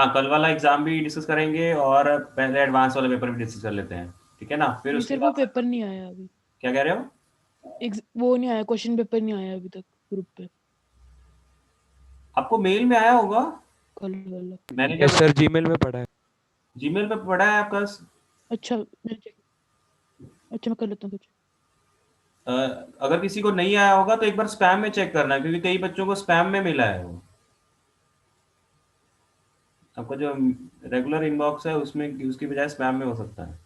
हाँ, कल वाला एग्जाम भी डिस्कस करेंगे और पहले एडवांस वाला पेपर भी डिस्कस कर लेते हैं, ठीक है ना? फिर नहीं उसके सर, वो बाद पेपर नहीं आया अभी। क्या कह रहे हो? वो नहीं आया, क्वेश्चन पेपर नहीं आया अभी तक ग्रुप पे। आपको मेल में आया होगा। कल वाला। मैंने यस जब सर, जीमेल में पढ़ा है। जीमेल पे पढ़ा है आपका। अच्छा मैं check- अच्छा मैं कर लेता हूँ कुछ। अ, अगर किसी को नहीं आया होगा तो एक बार स्पैम में चेक करना, क्योंकि कई बच्चों को स्पैम में मिला है वो। आपका जो रेगुलर इनबॉक्स है उसमें उसकी बजाय स्पैम में हो सकता है।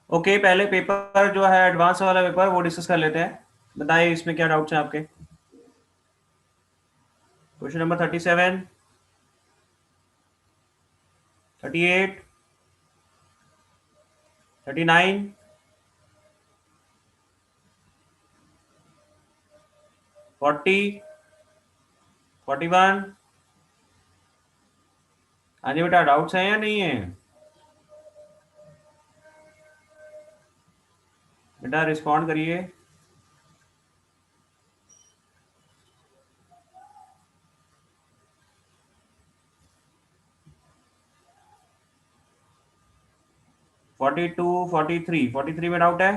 ओके, पहले पेपर जो है एडवांस वाला पेपर वो डिस्कस कर लेते हैं। बताइए इसमें क्या डाउट्स हैं आपके। Question number 37, 38, 39, 40, 41। हाँ जी बेटा, डाउट्स हैं या नहीं है? बेटा रिस्पॉन्ड करिए। फोर्टी टू, 43, 43 में डाउट है।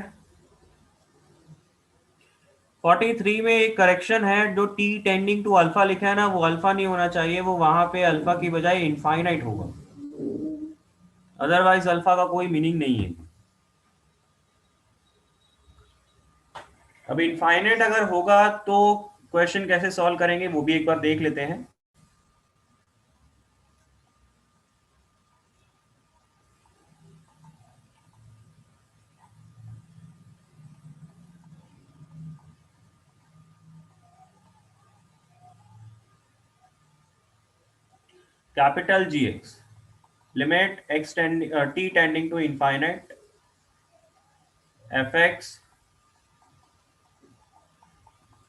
43 में एक करेक्शन है, जो टी टेंडिंग टू अल्फा लिखा है ना, वो अल्फा नहीं होना चाहिए, वो वहां पे अल्फा की बजाय इनफाइनाइट होगा। अदरवाइज अल्फा का कोई मीनिंग नहीं है। अब इनफाइनाइट अगर होगा तो क्वेश्चन कैसे सॉल्व करेंगे वो भी एक बार देख लेते हैं। Capital g x, limit x t tending to infinite f x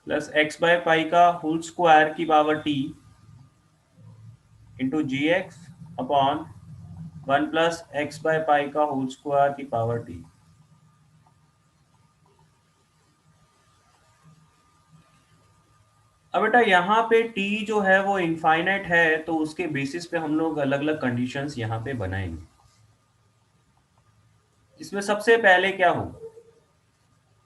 plus x by pi का होल स्क्वायर की power t into g x upon 1 plus x by pi का होल स्क्वायर की पावर टी। अब बेटा यहाँ पे t जो है वो इनफाइनाइट है, तो उसके बेसिस पे हम लोग अलग अलग कंडीशंस यहाँ पे बनाएंगे। इसमें सबसे पहले क्या होगा,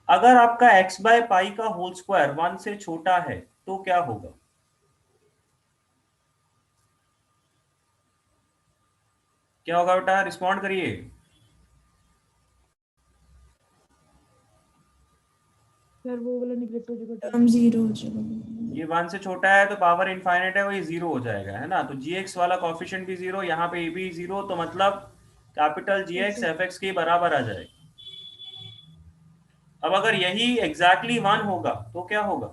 अगर आपका x बाय पाई का होल स्क्वायर 1 से छोटा है तो क्या होगा? क्या होगा बेटा, रिस्पॉन्ड करिए। सर वो वाला निगलेक्ट हो जाएगा, टर्म जीरो हो जाएगा। ये 1 से छोटा है तो पावर इनफाइनाइट है, वो ये जीरो हो जाएगा, है ना? तो जी एक्स वाला कॉफिशिएंट भी जीरो, यहाँ पे ये भी जीरो, तो मतलब capital g x F x के बराबर आ जाएगा। अब अगर यही एग्जैक्टली 1 होगा तो क्या होगा?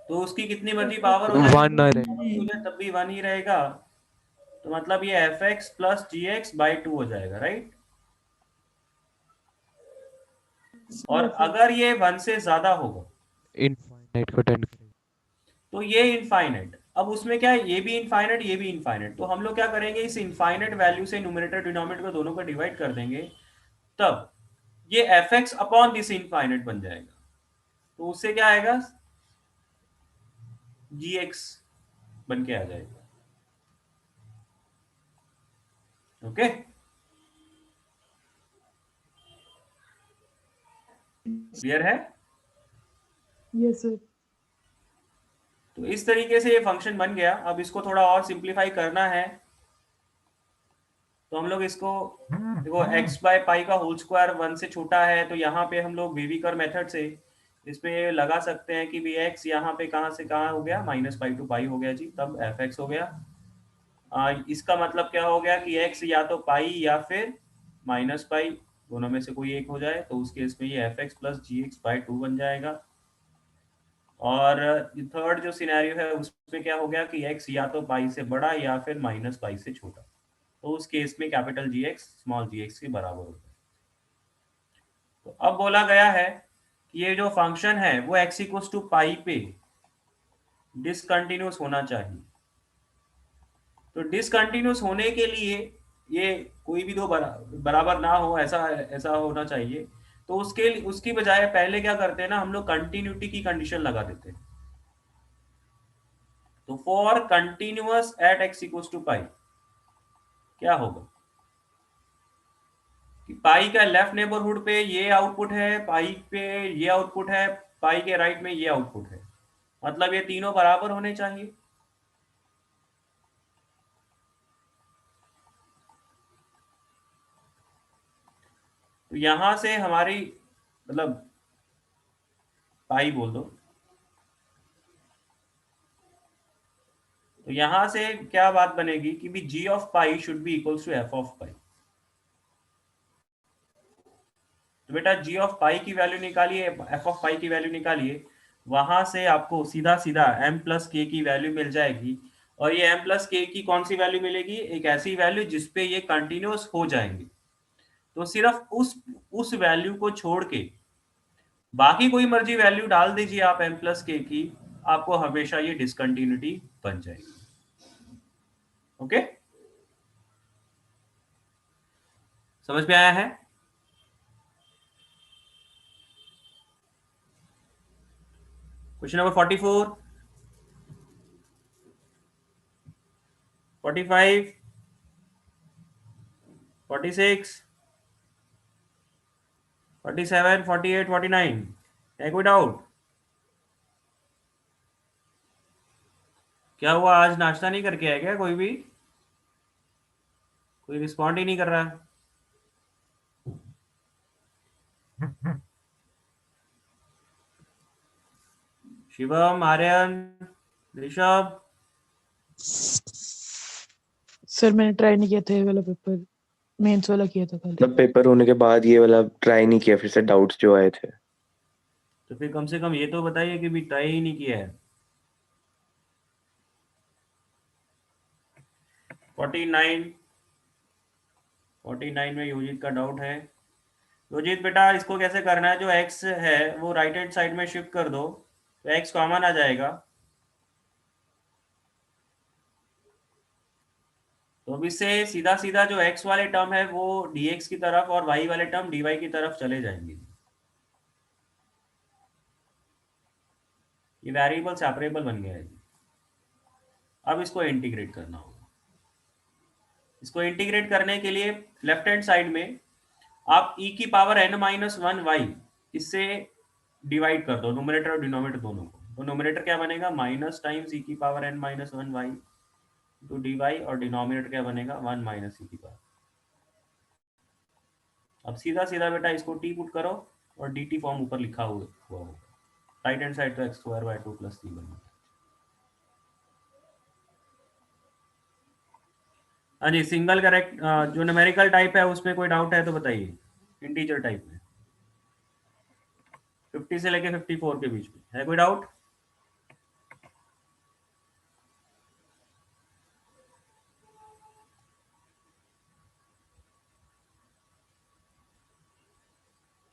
तो उसकी कितनी मर्जी पावर हो जाए, वन रहे। तब भी 1 ही रहेगा। तो मतलब ये f x plus g x by 2 हो जाएगा, राइट? और अगर ये 1 से ज्यादा होगा इनफाइनाइट को टेंड करेगा। तो ये इनफाइनाइट। अब उसमें क्या है, ये भी इनफाइनाइट ये भी इनफाइनाइट, तो हम लोग क्या करेंगे, इस इनफाइनाइट वैल्यू से न्यूमरेटर डिनोमिनेटर को दोनों को डिवाइड कर देंगे, तब ये f x upon this infinite बन जाएगा। तो उससे क्या आएगा, जी एक्स बन के आ जाएगा। ओके, क्लियर है? Yes sir. तो इस तरीके से ये फंक्शन बन गया। अब इसको थोड़ा और सिंप्लीफाई करना है, तो हम लोग इसको देखो, एक्स बाय पाई का होल स्क्वायर 1 से छोटा है, तो यहाँ पे हम लोग वेविकर मेथड से इसमें लगा सकते हैं कि भी एक्स यहाँ पे कहाँ से कहाँ हो गया, माइनस पाई टू पाई हो गया जी, तब एफ एक्स हो गया। इसका मतलब क्या हो गया कि एक्स या तो पाई या फिर माइनस पाई, दोनों में से कोई एक हो जाए, तो उस केस में ये f x plus g x by 2 बन जाएगा। और थर्ड जो सिनेरियो है उसमें क्या हो गया कि एक्स या तो पाई से बड़ा या फिर माइनस पाई से छोटा, तो उस केस में कैपिटल जी एक्स स्मॉल जी एक्स के बराबर होता है। तो अब बोला गया है कि ये जो फंक्शन है वो एक्स इक्वल टू पाई पे डिसकंटिन्यूस होना चाहिए। तो डिसकंटिन्यूस होने के लिए ये कोई भी दो बराबर ना हो, ऐसा ऐसा होना चाहिए। तो उसकी बजाय पहले क्या करते हैं ना, हम लोग कंटिन्यूटी की कंडीशन लगा देते हैं। तो for continuous at x equals to pi क्या होगा कि पाई का लेफ्ट नेबरहुड पे ये आउटपुट है, पाई पे ये आउटपुट है, पाई के राइट में ये आउटपुट है, मतलब ये तीनों बराबर होने चाहिए। तो यहां से हमारी मतलब पाई बोल दो, तो यहां से क्या बात बनेगी कि भी g of pi should be equals to f of pi. तो बेटा g ऑफ पाई की वैल्यू निकालिए, f ऑफ पाई की वैल्यू निकालिए, वहां से आपको सीधा सीधा m प्लस के की वैल्यू मिल जाएगी। और ये m प्लस के की कौन सी वैल्यू मिलेगी, एक ऐसी वैल्यू जिसपे ये कंटिन्यूअस हो जाएंगे। तो सिर्फ उस वैल्यू को छोड़ के बाकी कोई मर्जी वैल्यू डाल दीजिए आप m प्लस के की, आपको हमेशा ये डिसकंटिन्यूटी बन जाएगी। ओके, समझ में आया है? क्वेश्चन नंबर 44, 45, 46, 47, 48, 49, है कोई डाउट? क्या हुआ, आज नाश्ता नहीं करके आया क्या कोई भी? कोई रिस्पॉन्ड ही नहीं कर रहा है। शिवम, आर्यन, ऋषभ, सर मैंने ट्राई नहीं किया था ये वाला पेपर, मेंस वाला किया था खाली। मतलब पेपर होने के बाद ये वाला ट्राई नहीं किया, फिर से डाउट्स जो आए थे। तो फिर कम से कम ये तो बताइए कि भी ट्राई ही नहीं किया है। 49 में योजित का डाउट है। योजित बेटा इसको कैसे करना है, जो x है वो राइट हैंड साइड में शिफ्ट कर दो, तो x कॉमन आ जाएगा। तो अब इससे सीधा सीधा जो x वाले टर्म है वो dx की तरफ और y वाले टर्म dy की तरफ चले जाएंगे। ये वेरिएबल सेपरेबल बन गया है। अब इसको इंटीग्रेट करना होगा। इसको इंटीग्रेट करने के लिए लेफ्ट हैंड साइड में आप e की पावर n-1y इससे डिवाइड कर दो नोमिनेटर और डिनोमिनेटर दोनों को। तो नोमिनेटर क्या बनेगा, माइनस टाइम्स e की पावर n-1y टू dy, और डिनोमिनेटर क्या बनेगा, 1 माइनस e की पावर। अब सीधा सीधा बेटा इसको t पुट करो और dt फॉर्म ऊपर लिखा हुआ होगा। राइट हैंड साइड तो x² 2 + 3 बनेगा। हाँ जी, सिंगल करेक्ट जो न्यूमेरिकल टाइप है उसमें कोई डाउट है तो बताइए। इंटीजर टाइप में 50 से लेके 54 के बीच में है कोई डाउट?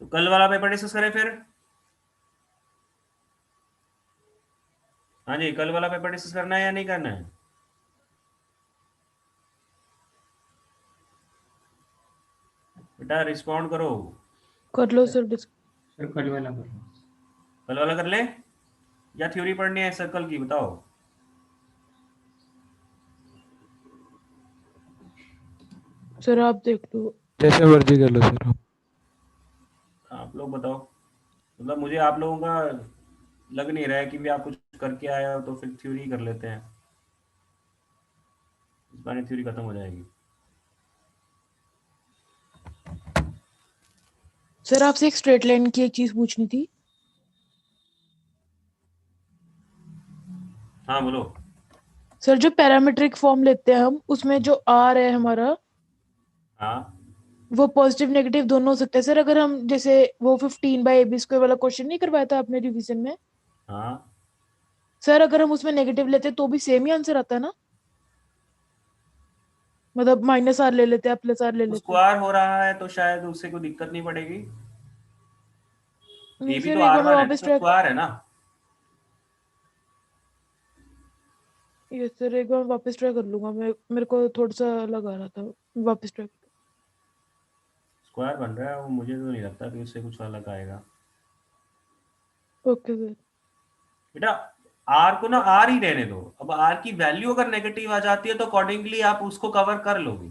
तो कल वाला पेपर डिस्कस करें फिर। हाँ जी, कल वाला पेपर डिस्कस करना है या नहीं करना है? बेटा रिस्पॉन्ड करो। कर लो सर सर कल वाला कर लो। कल वाला कर ले या थ्योरी पढ़नी है सर्कल की, बताओ। सर आप देख लो। जैसे मर्जी कर लो सर। आप लोग बताओ, मतलब मुझे आप लोगों का लग नहीं रहा है कि भी आप कुछ करके आए हो, तो फिर थ्योरी कर लेते हैं, इस बार थ्योरी खत्म हो जाएगी। सर आपसे एक स्ट्रेट लाइन की एक चीज पूछनी थी। हाँ बोलो। सर जो पैरामीट्रिक फॉर्म लेते हैं हम, उसमें जो आर है हमारा, हाँ वो पॉजिटिव नेगेटिव दोनों हो सकते हैं सर। अगर हम जैसे वो 15/ab² वाला क्वेश्चन नहीं करवाया था आपने रिवीजन में हाँ, सर, अगर हम उसमें नेगेटिव लेते तो भी सेम ही आंसर आता है ना? मतलब -r ले लेते हैं, +r ले लेते हैं। स्क्वायर हो रहा है तो शायद उससे कोई दिक्कत नहीं पड़ेगी। नहीं ये भी सर, तो एक बार मैं R1 है, वापस तो ट्राई। स्क्वायर है ना। ये सर एक बार वापस ट्राई कर लूंगा मैं, मेरे को थोड़ा सा लगा रहा था, वापस ट्राई। स्क्वायर बन रहा है वो, मुझे तो नहीं लगता कि उससे कुछ अलग आएगा ओके सर। बेटा। आर को ना आर ही रहने दो। अब आर की वैल्यू अगर नेगेटिव आ जाती है तो अकॉर्डिंगली आप उसको कवर कर लोगे।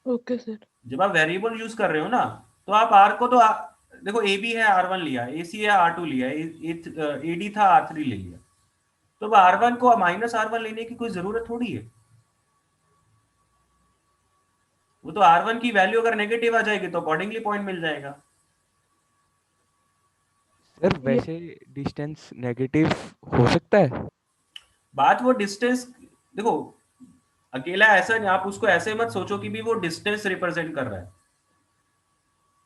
Okay sir. जब आप वेरिएबल यूज कर रहे हो ना तो आप आर को तो देखो ए बी है R1 लिया, ए सी है R2 लिया, ए डी था R3 ले लिया, तो अब R1 को -R1 लेने की कोई जरूरत थोड़ी है। वो तो R1 की वैल्यू अगर नेगेटिव आ जाएगी तो अकॉर्डिंगली पॉइंट मिल जाएगा। सर वैसे डिस्टेंस नेगेटिव हो सकता है? बात वो डिस्टेंस, देखो अकेला ऐसा नहीं, आप उसको ऐसे मत सोचो कि भी वो डिस्टेंस रिप्रेजेंट कर रहा है।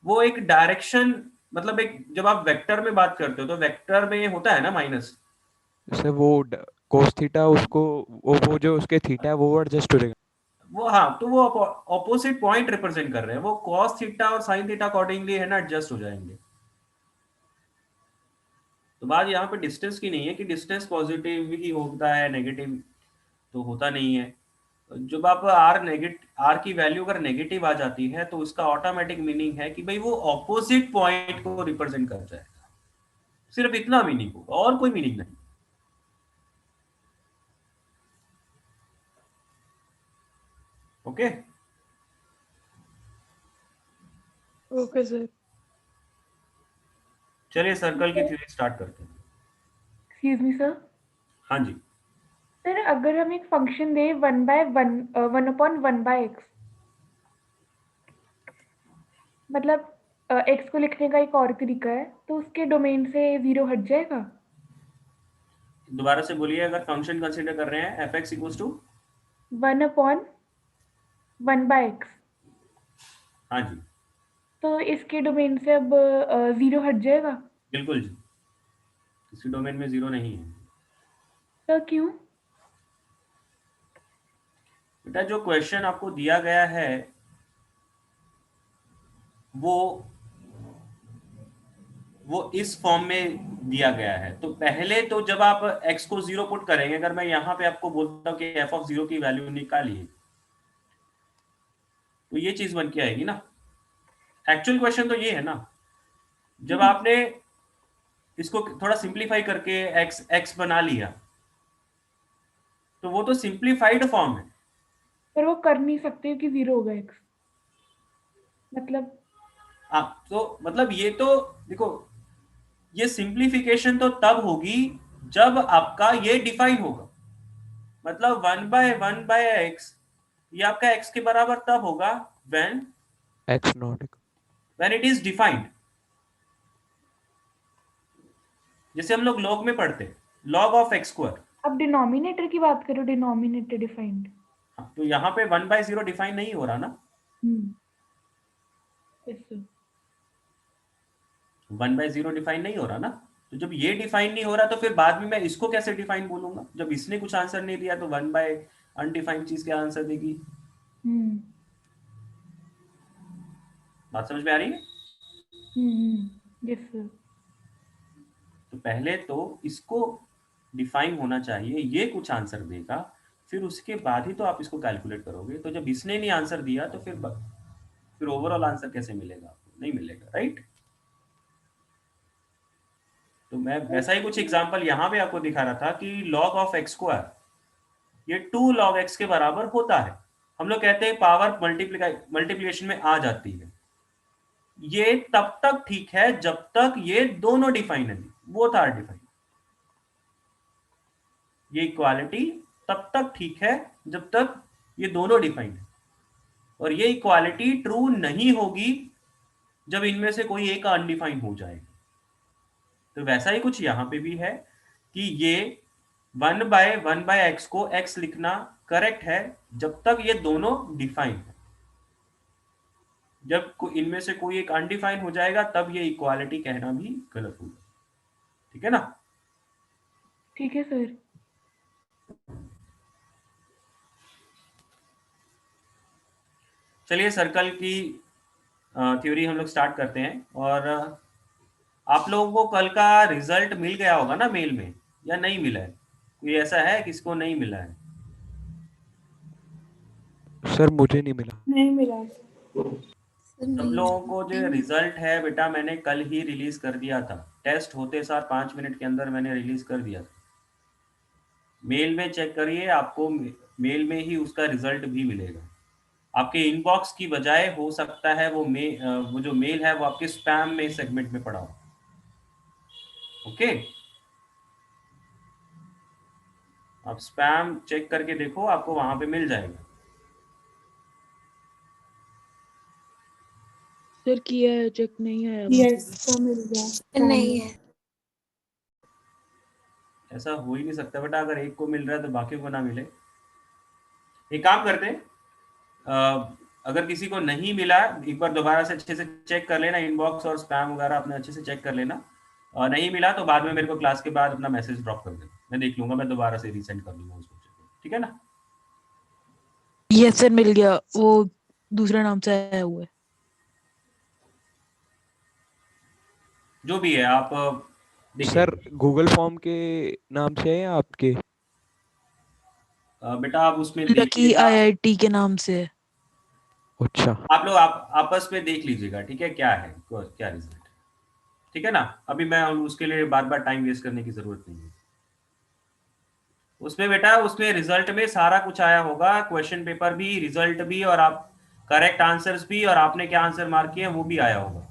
वो एक डायरेक्शन, मतलब एक, जब आप वेक्टर में बात करते हो तो वेक्टर में होता है ना माइनस। सर वो कोस थीटा उसको वो जो उसके थीटा है वो एडजस्ट हो जाएगा। वो हाँ, तो वो ऑपोजिट पॉइंट रिप्रेजेंट कर रहे हैं, वो कॉस थीटा और साइन थीटा अकॉर्डिंगली है ना एडजस्ट हो जाएंगे। तो बात यहाँ पे डिस्टेंस की नहीं है कि डिस्टेंस पॉजिटिव ही होता है, नेगेटिव तो होता नहीं है। जब आप आर की वैल्यू अगर नेगेटिव आ जाती है तो उसका ऑटोमेटिक मीनिंग है कि भाई वो ऑपोजिट पॉइंट को रिप्रेजेंट कर जाएगा। सिर्फ इतना मीनिंग होगा और कोई मीनिंग नहीं। ओके। Okay sir. चलिए सर्कल की थ्योरी स्टार्ट करते हैं। Excuse me sir. हाँ जी। सर अगर हम एक फंक्शन दे 1/1/(x), मतलब x को लिखने का एक और तरीका है, तो उसके डोमेन से 0 हट जाएगा? दोबारा से बोलिए। अगर फंक्शन कंसीडर कर रहे हैं f(x) इक्वल्स टू 1/1/x, हाँ जी, तो इसके डोमेन से अब 0 हट जाएगा? बिल्कुल जी। किसी डोमेन में 0 नहीं है। तो क्यों? बेटा जो क्वेश्चन आपको दिया गया है वो इस फॉर्म में दिया गया है। तो पहले तो जब आप x को 0 पुट करेंगे, अगर मैं यहाँ पे आपको बोलता हूँ कि f(0) की वैल्यू निकालिए तो ये चीज बन के आएगी ना। एक्चुअल क्वेश्चन तो ये है ना, जब आपने इसको थोड़ा सिंप्लीफाई करके x बना लिया तो वो तो सिंप्लीफाइड फॉर्म है। पर वो कर नहीं सकते कि 0 होगा x, मतलब। हाँ, तो मतलब ये तो देखो, ये सिंप्लीफिकेशन तो तब होगी जब आपका ये डिफाइन होगा। मतलब 1/1/x ये आपका x के बराबर तब होगा when x not it is defined। जैसे हम लोग log में पढ़ते हैं, log of x²। अब डिनोमिनेटर की बात करो, डिनोमिनेटर डिफाइंड। तो यहाँ पे 1/0 डिफाइन नहीं हो रहा ना। yes sir। 1/0 डिफाइन नहीं हो रहा ना। तो जब ये डिफाइन नहीं हो रहा तो फिर बाद में मैं इसको कैसे डिफाइन बोलूंगा? जब इसने कुछ आंसर नहीं दिया तो 1/अनडिफाइंड चीज क्या आंसर देगी? बात समझ में आ रही है? Yes sir. तो पहले तो इसको डिफाइन होना चाहिए, ये कुछ आंसर देगा, फिर उसके बाद ही तो आप इसको कैलकुलेट करोगे। तो जब इसने नहीं आंसर दिया तो फिर ओवरऑल आंसर कैसे मिलेगा आपको? नहीं मिलेगा, राइट। तो मैं वैसा ही कुछ एग्जांपल यहाँ पे आपको दिखा रहा था कि log of x² ये 2 log x के बराबर होता है। हम लोग कहते हैं पावर मल्टीप्लिकेशन में आ जाती है। ये तब तक ठीक है जब तक ये दोनों डिफाइन है, बोथ आर डिफाइन। ये इक्वालिटी तब तक ठीक है जब तक ये दोनों डिफाइन है, और ये इक्वालिटी ट्रू नहीं होगी जब इनमें से कोई एक अनडिफाइन हो जाएगा। तो वैसा ही कुछ यहाँ पे भी है कि ये 1/1/x को x लिखना करेक्ट है जब तक ये दोनों डिफाइन है। जब इनमें से कोई एक अनडिफाइन हो जाएगा तब ये इक्वालिटी कहना भी गलत होगा। ठीक है ना? ठीक है सर। चलिए सर्कल की थ्योरी हम लोग स्टार्ट करते हैं। और आप लोगों को कल का रिजल्ट मिल गया होगा ना मेल में, या नहीं मिला है? कोई ऐसा है किसको नहीं मिला है? सर मुझे नहीं मिला। नहीं मिला। सब लोगों को जो रिजल्ट है बेटा मैंने कल ही रिलीज कर दिया था, टेस्ट होते सार 5 मिनट के अंदर मैंने रिलीज कर दिया था। मेल में चेक करिए, आपको मेल में ही उसका रिजल्ट भी मिलेगा। आपके इनबॉक्स की बजाय हो सकता है वो जो मेल है वो आपके स्पैम में सेगमेंट में पड़ा हो। ओके, आप स्पैम चेक करके देखो, आपको वहां पे मिल जाएगा। सर किया है, चेक नहीं आया। यस, तो मिल गया। नहीं है। ऐसा हो ही नहीं सकता बेटा, अगर एक को मिल रहा है तो बाकी को ना मिले। एक काम करते हैं, अगर किसी को नहीं मिला एक बार दोबारा से अच्छे से चेक कर लेना, इनबॉक्स और स्पैम वगैरह अपने अच्छे से चेक कर लेना। नहीं मिला तो बाद में मेरे को क्लास के बाद अपना मैसेज ड्रॉप कर देना, मैं देख लूंगा, मैं दोबारा से रीसेंड कर दूंगा उस बच्चे को, ठीक है ना? यस सर मिल गया, वो दूसरे नाम से आया हुआ है। जो भी है आप देखिए। सर गूगल फॉर्म के नाम से है या आपके? बेटा आप उसमें लकी देखिएगा, आईआईटी के नाम से है। अच्छा आप लोग आप आपस में देख लीजिएगा, ठीक है, क्या है क्या रिजल्ट, ठीक है ना? अभी मैं उसके लिए बार बार टाइम वेस्ट करने की जरूरत नहीं है। उसमें बेटा उसमें रिजल्ट में सारा कुछ आया होगा, क्वेश्चन पेपर भी, रिजल्ट भी, और आप करेक्ट आंसर्स भी, और आपने क्या आंसर मार्क किए वो भी आया होगा।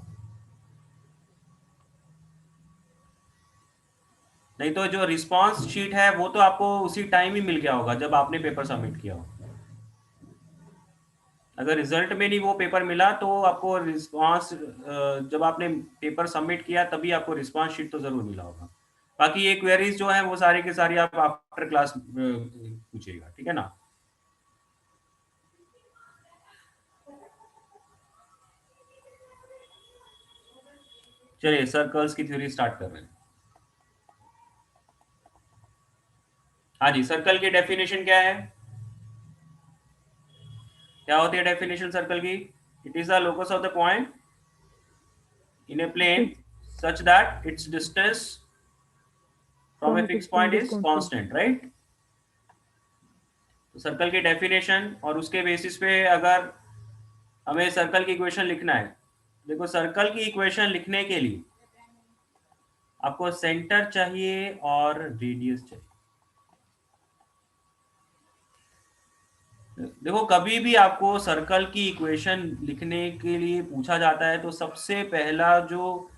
नहीं तो जो रिस्पांस शीट है वो तो आपको उसी टाइम ही मिल गया होगा जब आपने पेपर सबमिट किया हो। अगर रिजल्ट में नहीं वो पेपर मिला तो आपको रिस्पांस, जब आपने पेपर सबमिट किया तभी आपको रिस्पांस शीट तो जरूर मिला होगा। बाकी ये क्वेरीज जो है वो सारी की सारी आप आफ्टर क्लास पूछिएगा, ठीक है ना? चलिए सर्कल्स की थ्योरी स्टार्ट कर रहे हैं। हाँ जी, सर्कल की डेफिनेशन क्या है? क्या होती है डेफिनेशन सर्कल की? It is the locus of the point in a plane such that its distance from a fix point is constant, right? तो सर्कल की डेफिनेशन और उसके बेसिस पे अगर हमें सर्कल की इक्वेशन लिखना है, देखो सर्कल की इक्वेशन लिखने के लिए आपको सेंटर चाहिए और रेडियस चाहिए। देखो कभी भी आपको सर्कल की इक्वेशन लिखने के लिए पूछा जाता है तो सबसे पहला जो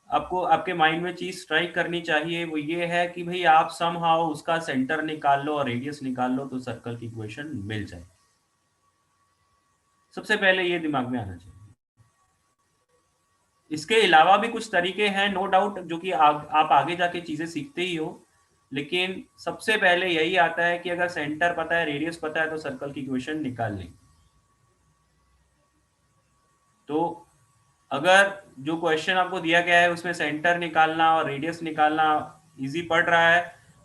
आपको आपके माइंड में चीज स्ट्राइक करनी चाहिए वो ये है कि भाई आप समहाउ उसका सेंटर निकाल लो और रेडियस निकाल लो तो सर्कल की इक्वेशन मिल जाए। सबसे पहले ये दिमाग में आना चाहिए। इसके अलावा भी कुछ तरीके हैं नो डाउट, जो कि आप आगे जाके चीजें सीखते ही हो, लेकिन सबसे पहले यही आता है कि अगर सेंटर पता है, रेडियस पता है, तो सर्कल की इक्वेशन निकाल लें। तो अगर जो क्वेश्चन आपको दिया गया है उसमें सेंटर निकालना और रेडियस निकालना इजी पड़ रहा है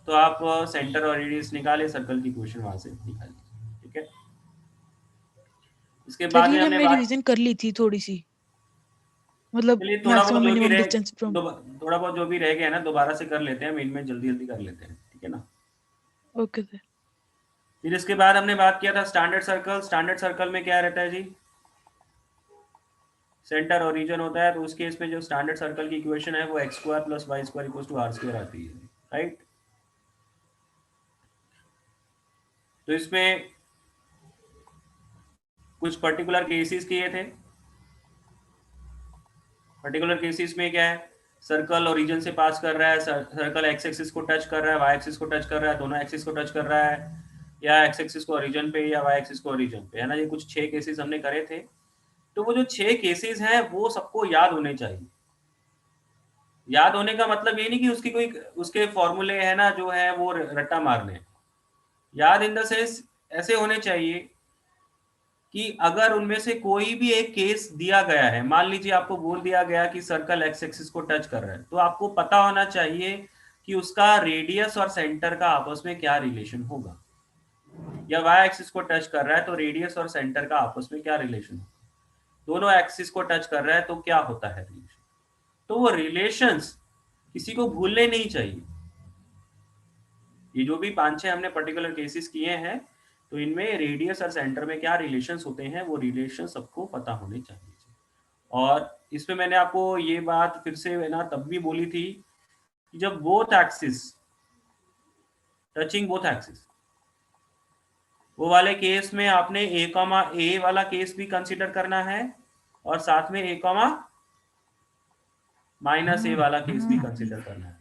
तो आप सेंटर और रेडियस निकाले, सर्कल की इक्वेशन वहां से निकाल लीजिए, ठीक है? इसके बाद में सर हमने मैंने बात, रिवीजन कर ली थी थोड़ी सी, मतलब चलिए थोड़ा बहुत मैक्सिमम जो भी मिनिमम रह डिस्टेंस फ्रॉम। थोड़ा बहुत जो भी रह गया ना दोबारा से कर लेते हैं, मेन में जल्दी जल्दी कर लेते हैं, ठीक है ना? Okay sir. फिर इसके बाद हमने बात किया था स्टैंडर्ड सर्कल। स्टैंडर्ड सर्कल में क्या रहता है जी? सेंटर और रीजन होता है, तो उस केस में जो स्टैंडर्ड सर्कल की इक्वेशन है वो x square plus y square equal to r square आती है, राइट? तो इसमें कुछ पर्टिकुलर केसेस किए थे। पर्टिकुलर केसेस में क्या है, सर्कल और रीजन से पास कर रहा है, सर्कल एक्स एक्सिस को टच कर रहा है, वाई एक्सिस को टच कर रहा है, दोनों एक्सिस को टच कर रहा है, या एक्स एक्सिस को रीजन पे या वाई एक्सिस को रीजन पे, है ना? ये कुछ 6 केसेस हमने करे थे। तो वो जो 6 केसेस हैं वो सबको याद होने चाहिए। याद होने का मतलब ये नहीं कि उसकी कोई उसके फॉर्मूले है ना जो है वो रट्टा मारने। याद इन द सेंस ऐसे होने चाहिए कि अगर उनमें से कोई भी एक केस दिया गया है, मान लीजिए आपको बोल दिया गया कि सर्कल एक्स एक्सिस को टच कर रहा है, तो आपको पता होना चाहिए कि उसका रेडियस और सेंटर का आपस में क्या रिलेशन होगा। या वाई एक्सिस को टच कर रहा है तो रेडियस और सेंटर का आपस में क्या रिलेशन होगा। दोनों एक्सिस को टच कर रहा है तो क्या होता है रिलेशन। तो वो रिलेशंस किसी को भूलने नहीं चाहिए। ये जो भी 5-6 हमने पर्टिकुलर केसेस किए हैं, तो इनमें रेडियस और सेंटर में क्या रिलेशंस होते हैं, वो रिलेशन सबको पता होने चाहिए। और इसमें मैंने आपको ये बात फिर से है ना तब भी बोली थी कि जब both axis touching both axis, वो वाले केस में आपने ए कॉमा ए वाला केस भी कंसीडर करना है और साथ में ए कॉमा माइनस ए वाला केस भी कंसीडर करना है।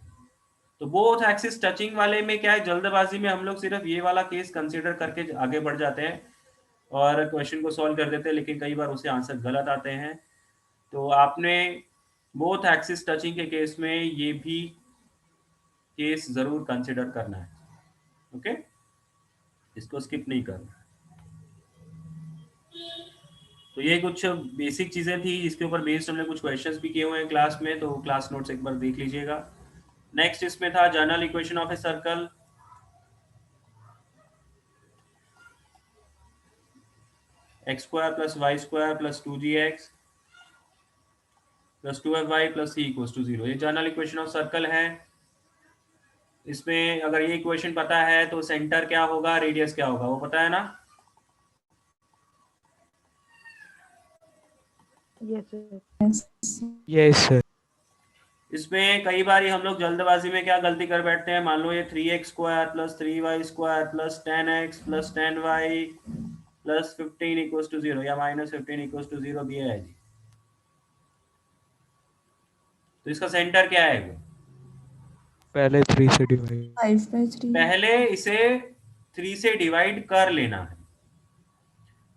तो बोथ एक्सिस टचिंग वाले में क्या है, जल्दबाजी में हम लोग सिर्फ ये वाला केस कंसीडर करके आगे बढ़ जाते हैं और क्वेश्चन को सॉल्व कर देते हैं, लेकिन कई बार उससे आंसर गलत आते हैं। तो आपने बोथ एक्सिस टचिंग के केस में ये भी केस जरूर कंसीडर करना है। ओके, इसको स्किप नहीं करना। तो ये कुछ बेसिक चीजें थी, इसके ऊपर बेस्ड हमने कुछ क्वेश्चंस भी किए हुए हैं क्लास में, तो क्लास नोट्स एक बार देख लीजिएगा। नेक्स्ट इसमें था general equation of a circle. X square plus y square plus 2gx plus 2fy plus c equals to 0, ये जनरल इक्वेशन ऑफ सर्कल है। इसमें अगर ये इक्वेशन पता है तो सेंटर क्या होगा, रेडियस क्या होगा, वो पता है ना? Yes sir. Yes sir. इसमें कई बार हम लोग जल्दबाजी में क्या गलती कर बैठते हैं, मान लो ये 3x square plus 3y square plus 10x plus 10y plus 15 equals to 0 या माइनस 15 इक्वल्स टू 0 दिया है जी। तो इसका सेंटर क्या है? पहले 3 से डिवाइड, 5/3 पहले इसे 3 से डिवाइड कर लेना है।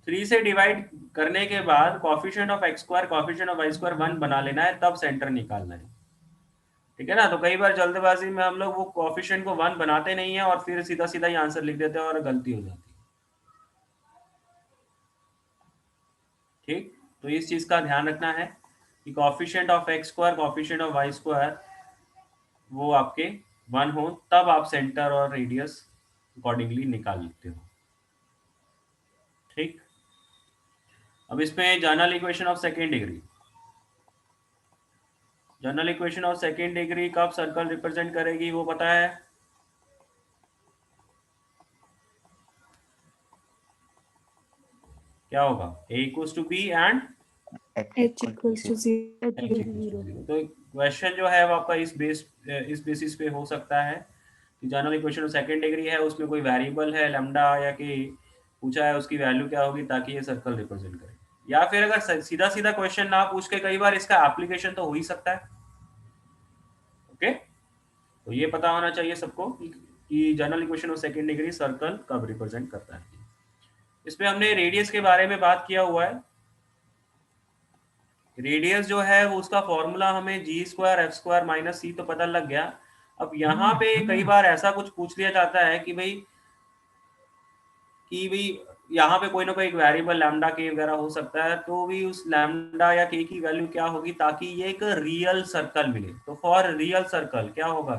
3 से डिवाइड करने के बाद coefficient of x square coefficient of y square 1 बना लेना है, तब सेंटर निकालना है। ठीक है ना? तो कई बार जल्दबाजी में हम लोग वो कोएफिशिएंट को 1 बनाते नहीं है और फिर सीधा सीधा ही आंसर लिख देते हैं और गलती हो जाती है। ठीक, तो इस चीज का ध्यान रखना है कि coefficient of x square coefficient of y square वो आपके 1 हो, तब आप सेंटर और रेडियस अकॉर्डिंगली निकाल लेते हो। ठीक, अब इसमें general equation of second degree. General equation of second degree कब सर्कल रिप्रेजेंट करेगी वो पता है? क्या होगा? a equals to b and h equals to 0 h equals to 0। तो क्वेश्चन जो है वो आपका इस बेसिस पे हो सकता है कि general equation of second degree है, उसमें कोई वेरिएबल है लैम्डा या कि पूछा है उसकी वैल्यू क्या होगी ताकि ये सर्कल रिप्रेजेंट करे। या फिर अगर सीधा सीधा क्वेश्चन ना पूछ के कई बार इसका एप्लीकेशन तो हो ही सकता है। ओके, तो ये पता होना चाहिए सबको कि general equation of second degree circle कब रिप्रेजेंट करता है। इसमें हमने रेडियस के बारे में बात किया हुआ है। रेडियस जो है वो उसका फॉर्मूला हमें जी स्क्वायर एफ स्क्वायर माइनस सी तो पता लग गया। अब यहाँ पे कई बार ऐसा कुछ पूछ लिया जाता है कि भाई यहाँ पे कोई ना कोई एक वेरिएबल लैम्डा के वगैरह हो सकता है, तो भी उस लैम्डा या के की वैल्यू क्या होगी ताकि ये एक रियल सर्कल मिले। तो फॉर रियल सर्कल क्या होगा?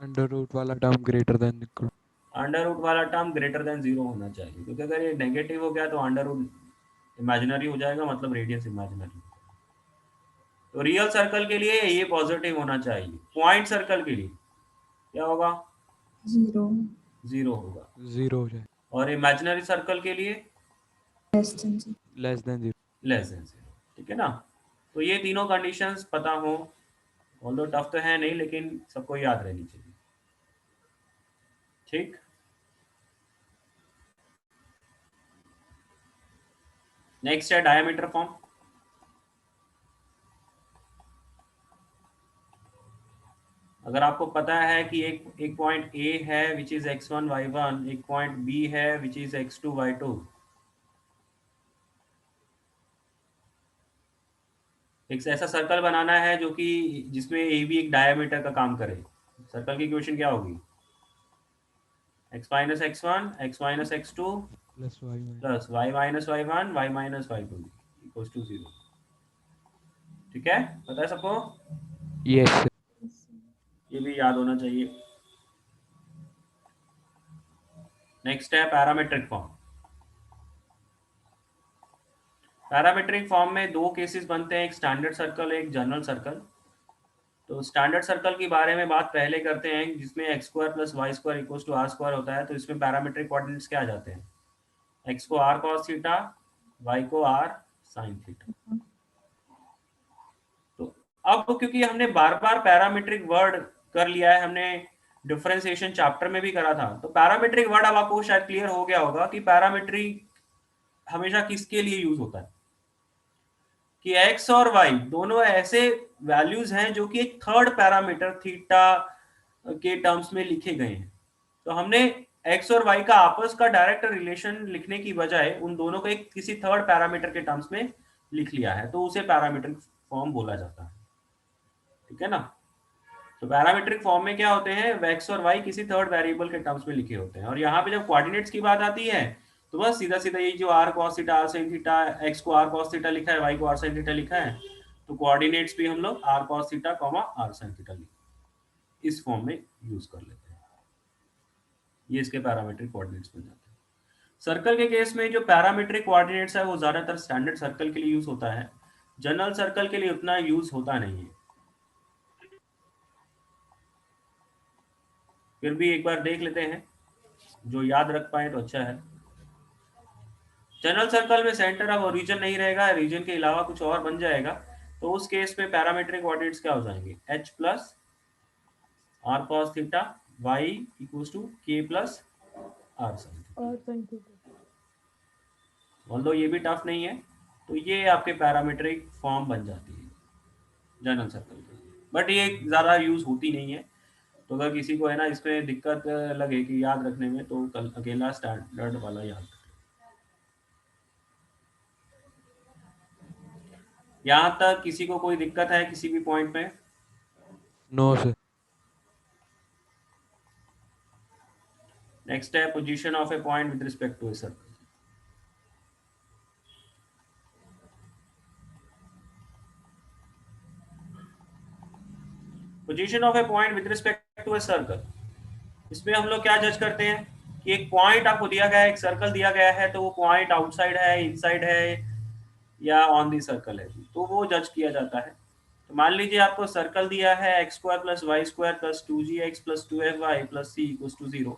अंडर रूट वाला term greater than equal, under root वाला टर्म ग्रेटर देन 0 होना चाहिए, क्योंकि अगर ये नेगेटिव हो गया तो अंडर रूट इमेजिनरी हो जाएगा, मतलब रेडियस इमेजिनरी। तो रियल सर्कल के लिए ये पॉजिटिव होना चाहिए। पॉइंट सर्कल के लिए क्या होगा? 0 0 होगा। 0 हो जाए, और इमेजिनरी सर्कल के लिए less than 0 less than 0। Less than 0। ठीक है ना? तो ये तीनों कंडीशंस पता हो, ऑल्दो टफ तो है नहीं लेकिन सबको याद रहनी चाहिए। ठीक, नेक्स्ट है डायमीटर फॉर्म। अगर आपको पता है कि एक पॉइंट A है विच इज x1 y1, एक पॉइंट B है विच इज x2 y2, एक ऐसा सर्कल बनाना है जो कि जिसमें ए भी एक डायमीटर का काम करे। सर्कल की इक्वेशन क्या होगी? x minus x1 x minus x2 plus y plus y minus y1 y minus y2 equals to 0। ठीक है, पता है सबको? Yes sir. ये भी याद होना चाहिए। नेक्स्ट है पैरामेट्रिक फॉर्म। पैरामीट्रिक फॉर्म में दो केसेस बनते हैं, एक स्टैंडर्ड सर्कल, एक जनरल सर्कल। तो स्टैंडर्ड सर्कल के बारे में बात पहले करते हैं, जिसमें x square plus y square equals to r square होता है। तो इसमें पैरामीट्रिक कोऑर्डिनेट्स क्या आ जाते हैं? एक्स को आर कॉस थीटा, वाई को आर साइन थीटा। तो अब क्योंकि हमने बार बार पैरामीट्रिक वर्ड कर लिया है, हमने डिफरेंशिएशन चैप्टर में भी करा था, तो पैरामीट्रिक वर्ड अब आपको शायद क्लियर हो गया होगा कि पैरामीट्रिक हमेशा किसके लिए यूज होता है, कि x और y दोनों ऐसे वैल्यूज हैं जो कि एक थर्ड पैरामीटर थीटा के टर्म्स में लिखे गए हैं। तो हमने x और y का आपस का डायरेक्ट रिलेशन लिखने की बजाय उन दोनों को एक किसी थर्ड पैरामीटर के टर्म्स में लिख लिया है, तो उसे पैरामीट्रिक फॉर्म बोला जाता है। ठीक है ना? तो पैरामीट्रिक फॉर्म में क्या होते हैं, x और y किसी थर्ड वेरिएबल के टर्म्स में लिखे होते हैं। और यहाँ पे जब कोऑर्डिनेट्स की बात आती है तो बस सीधा सीधा ये जो r cos theta r sin theta, x को r cos थीटा लिखा है, y को r sin थीटा लिखा है, तो कोऑर्डिनेट्स भी हम लोग r cos theta, r sin theta इस फॉर्म में यूज कर लेते हैं। ये इसके पैरामीट्रिक कोऑर्डिनेट्स बन जाते हैं। सर्कल के केस में जो पैरामीट्रिक कोऑर्डिनेट्स है वो ज्यादातर स्टैंडर्ड सर्कल के लिए यूज होता है, जनरल सर्कल के लिए उतना यूज होता नहीं है। फिर भी एक बार देख लेते हैं, जो याद रख पाए तो अच्छा है। जनरल सर्कल में सेंटर अब ओरिजिन नहीं रहेगा, रीजन के अलावा कुछ और बन जाएगा। तो उस केस में पैरामीट्रिक कोऑर्डिनेट्स क्या हो जाएंगे, h plus r cos theta y equals to k plus r sine theta. Although ये भी टफ नहीं है, तो ये आपके पैरामीट्रिक फॉर्म बन जाती है जनरल सर्कल के, बट ये ज़्यादा यूज होती नहीं है। तो अगर किसी को है ना इसमें दिक्कत लगे कि याद रखने में, तो कल अकेला स्टैंडर्ड वाला याद रखें। यहाँ तक किसी को कोई दिक्कत है किसी भी पॉइंट में? No sir. नेक्स्ट है position of a point with respect to a circle. Position of a point with respect to a circle, इसमें हम लोग क्या जज करते हैं कि एक पॉइंट आपको दिया गया है, एक सर्कल दिया गया है, तो वो पॉइंट आउटसाइड है, इनसाइड है या ऑन दी सर्कल है, तो वो जज किया जाता है। तो मान लीजिए आपको सर्कल दिया है x square plus y square plus 2gx plus 2fy plus c equals to 0,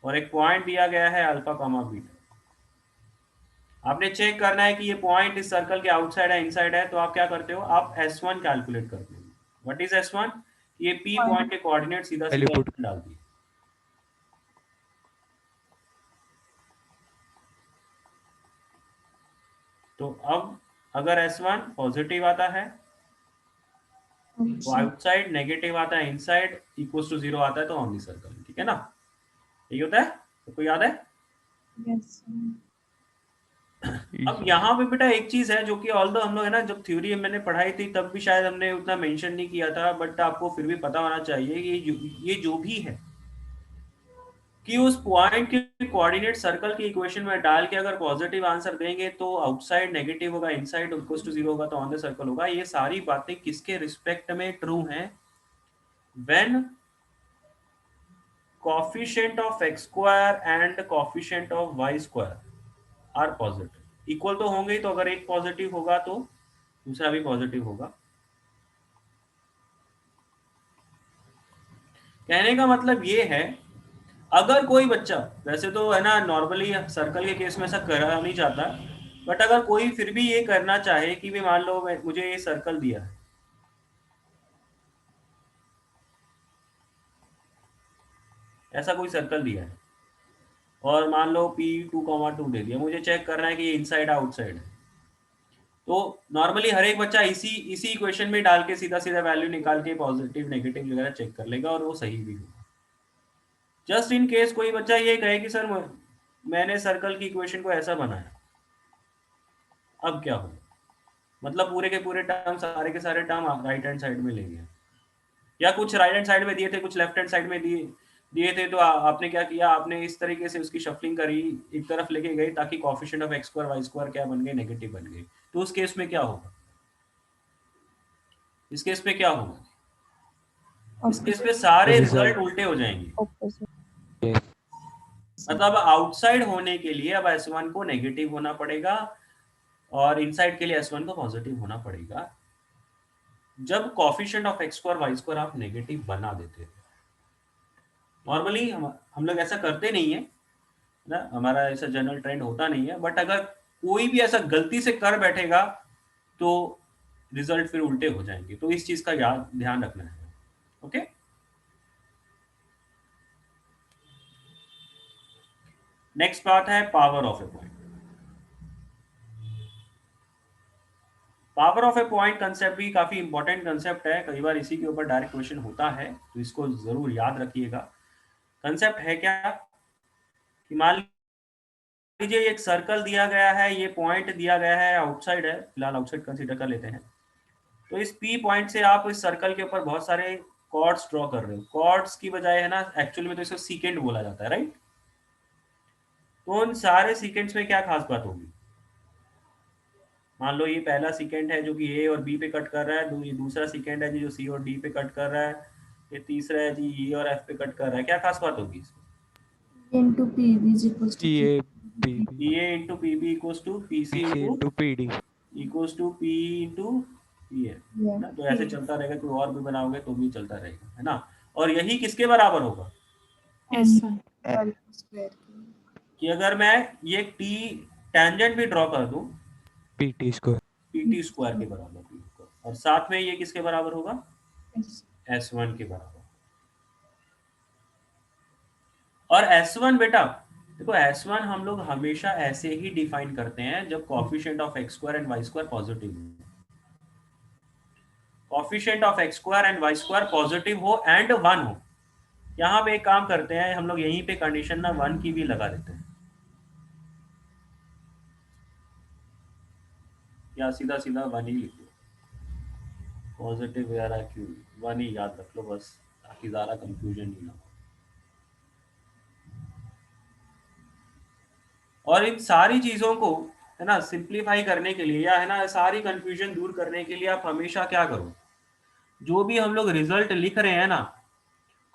और एक पॉइंट दिया गया है अल्फा कॉमा बीटा। आपने चेक करना है कि ये पॉइंट इस सर्कल के आउटसाइड है इनसाइड है, तो आप क्या करते हो, आप S1 कैलकुलेट करते हो। What is S1? ये P पॉइंट के कोऑर्डिनेट सीधा सीधा डाल दिए। तो अब अगर S1 पॉजिटिव आता है तो आउटसाइड, नेगेटिव आता है इनसाइड, इक्वल्स टू 0 आता है तो ऑन दी सर्कल। ठीक है ना? यही होता है, तो कोई याद है? Yes. अब यहाँ पे बेटा एक चीज है जो कि ऑल्दो हम लोग है ना, जब थ्योरी मैंने पढ़ाई थी तब भी शायद हमने उतना मेंशन नहीं किया था, बट आपको फिर भी पता होना चाहिए कि ये जो भी है कि उस पॉइंट के कोऑर्डिनेट सर्कल की इक्वेशन में डाल के अगर पॉजिटिव आंसर देंगे तो आउटसाइड नेगेटिव होगा, इनसाइड इक्वल्स टू 0 होगा तो ऑन द सर्कल होगा। ये सारी बातें किसके रिस्पेक्ट में ट्रू हैं? When coefficient of x square and coefficient of y square are positive, equal तो होंगे ही, तो अगर एक पॉजिटिव होगा तो दूसरा भी पॉजिटिव होगा। कहने का मतलब ये है, अगर कोई बच्चा, वैसे तो है ना नॉर्मली सर्कल के केस में ऐसा करना नहीं चाहता, बट अगर कोई फिर भी ये करना चाहे कि भी मान लो मुझे ये सर्कल दिया है, ऐसा कोई सर्कल दिया है और मान लो P2,2 दे दिया, मुझे चेक करना है कि ये इनसाइड आउटसाइड है, तो नॉर्मली हर एक बच्चा इसी इक्वेशन में डाल के सीधा सीधा वैल्यू निकाल के पॉजिटिव नेगेटिव वगैरह चेक कर लेगा और वो सही भी होगा। जस्ट इन केस कोई बच्चा ये कहे कि सर मैंने सर्कल की इक्वेशन को ऐसा बनाया, अब क्या होगा, मतलब पूरे के पूरे टर्म, सारे के सारे टर्म राइट हैंड साइड में ले लिया, या कुछ राइट हैंड साइड में दिए थे, कुछ लेफ्ट हैंड साइड में दिए थे, तो आपने क्या किया, आपने इस तरीके से उसकी शफलिंग करी, एक तरफ लेके गई ताकि coefficient of x square y square क्या बन गए, नेगेटिव बन गए। तो उस केस में क्या होगा, इस केस में क्या होगा, इस केस में सारे रिजल्ट उल्टे हो जाएंगे। मतलब आउटसाइड होने के लिए अब S1 को नेगेटिव होना पड़ेगा और इनसाइड के लिए S1 को पॉजिटिव होना पड़ेगा जब coefficient of x square y square आप नेगेटिव बना देते हो। नॉर्मली हम लोग ऐसा करते नहीं है ना, हमारा ऐसा जनरल ट्रेंड होता नहीं है, बट अगर कोई भी ऐसा गलती से कर बैठेगा तो रिजल्ट फिर उल्टे हो जाएंगे, तो इस चीज का ध्यान रखना है। ओके, नेक्स्ट बात है power of a point. Power of a point concept भी काफी इंपॉर्टेंट कंसेप्ट है, कई बार इसी के ऊपर डायरेक्ट क्वेश्चन होता है, तो इसको जरूर याद रखिएगा। कंसेप्ट है क्या कि मान लीजिए एक सर्कल दिया गया है, ये पॉइंट दिया गया है, आउटसाइड है, फिलहाल आउटसाइड कंसीडर कर लेते हैं। तो इस पी पॉइंट से आप इस सर्कल के ऊपर बहुत सारे कॉर्ड्स ड्रॉ कर रहे हो। कॉर्ड्स की बजाय है ना, एक्चुअली में तो इसको सीकेंट बोला जाता है, राइट। तो उन सारे सीकेंट्स में क्या खास बात होगी, मान लो ये पहला सीकेंट है जो कि ए और बी पे कट कर रहा है, ये दूसरा सीकेंट है जी जो सी और डी पे कट कर रहा है, ये तीसरा है जी ई और एफ पे कट कर रहा है। क्या खास बात होगी इसमें, into PV is equals to TA PB PA into PB equals to PC PC into into PD equals to P into PN Yeah. ना। तो ऐसे चलता रहेगा, कोई और भी बनाओगे तो भी चलता रहेगा, है ना। और यही किसके बराबर होगा S1 square. कि अगर मैं ये टी टेंजेंट भी ड्रॉ कर दूं PT square पीटी स्क्वायर के बराबर होगा, और साथ में ये किसके बराबर होगा Yes. S1 के बराबर। और S1 बेटा देखो, S1 हम लोग हमेशा ऐसे ही डिफाइन करते हैं जब coefficient of x square and y square positive हो। Coefficient of x square and y square positive हो एंड 1 हो। यहाँ पे एक काम करते हैं हम लोग, यहीं पे कंडीशन ना 1 की भी लगा देते हैं, या सीधा सीधा 1 ही लिख लो, पॉजिटिव वगैरह क्यों, 1 ही याद रख लो बस, ताकि ज़्यादा कंफ्यूजन नहीं हो। और इन सारी चीजों को है ना सिंप्लीफाई करने के लिए, या है ना सारी कंफ्यूजन दूर करने के लिए आप हमेशा क्या करो, जो भी हम लोग रिजल्ट लिख रहे हैं ना,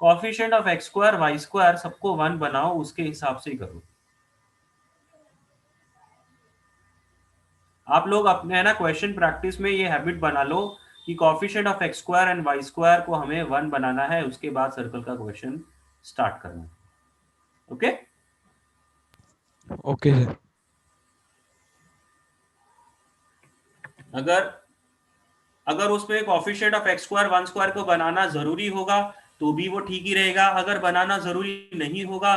coefficient of x square y square सबको 1 बनाओ, उसके हिसाब से ही करो। आप लोग अपने है ना क्वेश्चन प्रैक्टिस में ये हैबिट बना लो कि coefficient of x square and y square को हमें 1 बनाना है, उसके बाद सर्कल का क्वेश्चन स्टार्ट करना है। ओके okay sir अगर उसमें coefficient of x square 1 square को बनाना जरूरी होगा तो भी वो ठीक ही रहेगा, अगर बनाना जरूरी नहीं होगा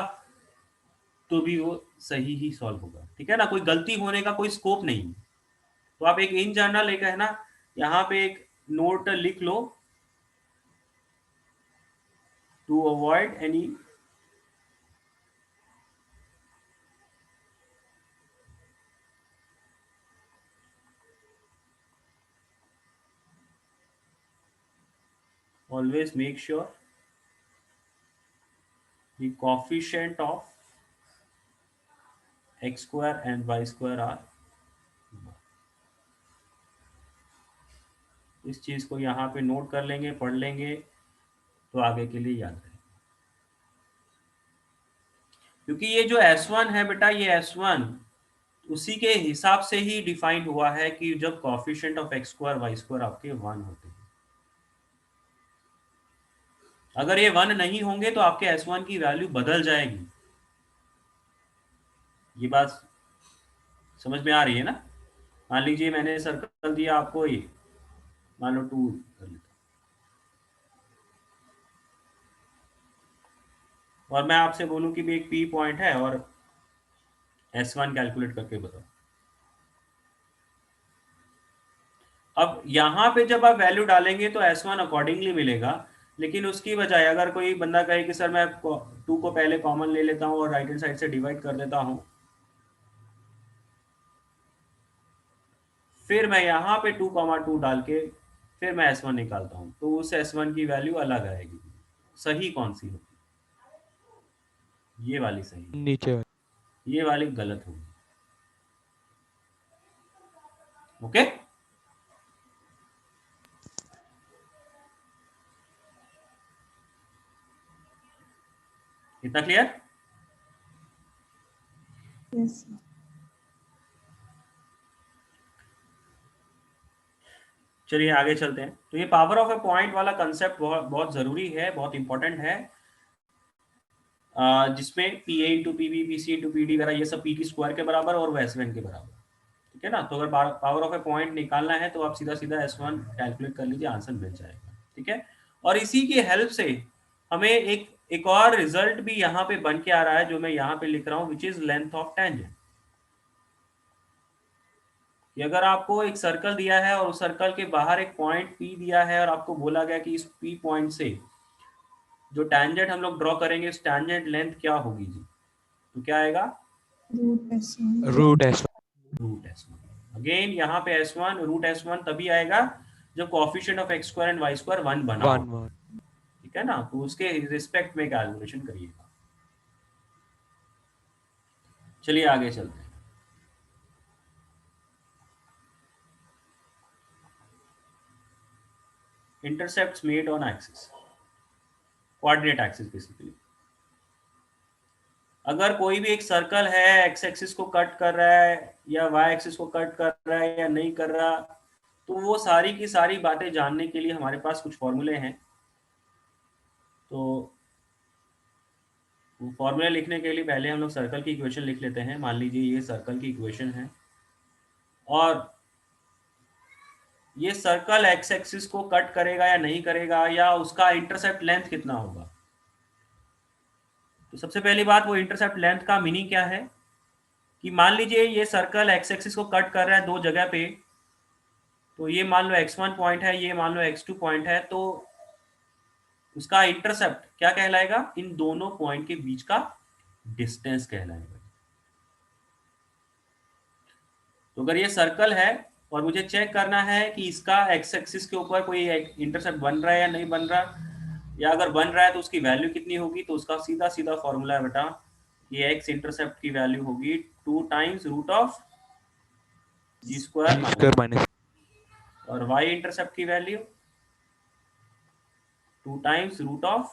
तो भी वो सही ही सॉल्व होगा, ठीक है ना। कोई गलती होने का कोई स्कोप नहीं। तो आप एक इन जनरल एक है ना यहाँ पे एक नोट लिख लो, to avoid any always make sure the coefficient of x square and y square are, इस चीज को यहाँ पे नोट कर लेंगे, पढ़ लेंगे तो आगे के लिए याद रहेगा। क्योंकि ये जो S1 है बेटा, ये S1 उसी के हिसाब से ही डिफाइन हुआ है कि जब coefficient of x square y square आपके 1 होते हैं। अगर ये 1 नहीं होंगे तो आपके S1 की वैल्यू बदल जाएगी। ये बात समझ में आ रही है ना। मान लीजिए मैंने सर्कल दिया आपको, ये मान लो 2 कर लेता, और मैं आपसे बोलूं कि भी एक P पॉइंट है और S1 कैलकुलेट करके बताओ। अब यहाँ पे जब आप वैल्यू डालेंगे तो S1 अकॉर्डिंगली मिलेगा, लेकिन उसकी बजाय अगर कोई बंदा कहे कि सर मैं 2 को पहले कॉमन ले लेता हूँ और राइट हैंड साइड से डिवाइड कर देता हूँ, फिर मैं यहाँ पे 2,2 डाल के फिर मैं S1 निकालता हूँ, तो उस S1 की वैल्यू अलग आएगी। सही कौन सी होगी, ये वाली सही, नीचे वाली ये वाली गलत होगी। ओके इतना क्लियर। Yes. चलिए आगे चलते हैं। तो ये पावर ऑफ ए पॉइंट वाला कंसेप्ट बहुत बहुत जरूरी है, बहुत इंपॉर्टेंट है, जिसमें P A into P B, P C into P D वगैरह ये सब पी टी स्क्वायर के बराबर और वो एस वन के बराबर, ठीक है ना। तो अगर पावर ऑफ ए पॉइंट निकालना है तो आप सीधा सीधा एस वन कैलकुलेट कर लीजिए, आंसर मिल जाएगा, ठीक है। और इसी की हेल्प से हमें एक और रिजल्ट भी यहाँ पे बन के आ रहा है, जो मैं यहाँ पे लिख रहा हूँ, which is length of tangent. कि अगर आपको एक सर्कल दिया है और उस सर्कल के बाहर एक पॉइंट P दिया है और आपको बोला गया कि इस P पॉइंट से जो टैंजेंट हम लोग ड्रॉ करेंगे, इस टैंजेंट लेंथ क्या होगी जी, तो क्या आएगा, Root S1. Root S root S1। Again यहाँ पे S1 रूट S1 तभी आएगा जब coefficient of x square and y square 1 बना हो, 1 ठीक है ना। तो उसके रिस्पेक्ट में कैलकुलेशन करिएगा। चलिए आगे चलते हैं। Intercepts made on axis, coordinate axis basically. अगर कोई भी एक सर्कल है, एक्स एक्सिस को कट कर रहा है या वाई एक्सिस को कट कर रहा है या नहीं कर रहा, तो वो सारी की सारी बातें जानने के लिए हमारे पास कुछ फॉर्मूले हैं। तो वो फॉर्मूले लिखने के लिए पहले हम लोग सर्कल की इक्वेशन लिख लेते हैं। मान लीजिए ये सर्कल की इक्वेशन है और ये सर्कल एक्स एक्सिस को कट करेगा या नहीं करेगा, या उसका इंटरसेप्ट लेंथ कितना होगा। तो सबसे पहली बात, वो इंटरसेप्ट लेंथ का मीनिंग क्या है कि मान लीजिए ये सर्कल एक्स एक्सिस को कट कर रहा है दो जगह पे, तो ये मान लो x1 पॉइंट है, ये मान लो x2 पॉइंट है, तो उसका इंटरसेप्ट क्या कहलाएगा, इन दोनों पॉइंट के बीच का डिस्टेंस कहलाएगा। तो अगर ये सर्कल है और मुझे चेक करना है कि इसका एक्स एक्सिस के ऊपर कोई इंटरसेप्ट बन रहा है या नहीं बन रहा, या अगर बन रहा है तो उसकी वैल्यू कितनी होगी, तो उसका सीधा सीधा फॉर्मूला है बेटा, ये एक्स इंटरसेप्ट की वैल्यू होगी 2 times root of g square minus, और वाई इंटरसेप्ट की value 2 times root of,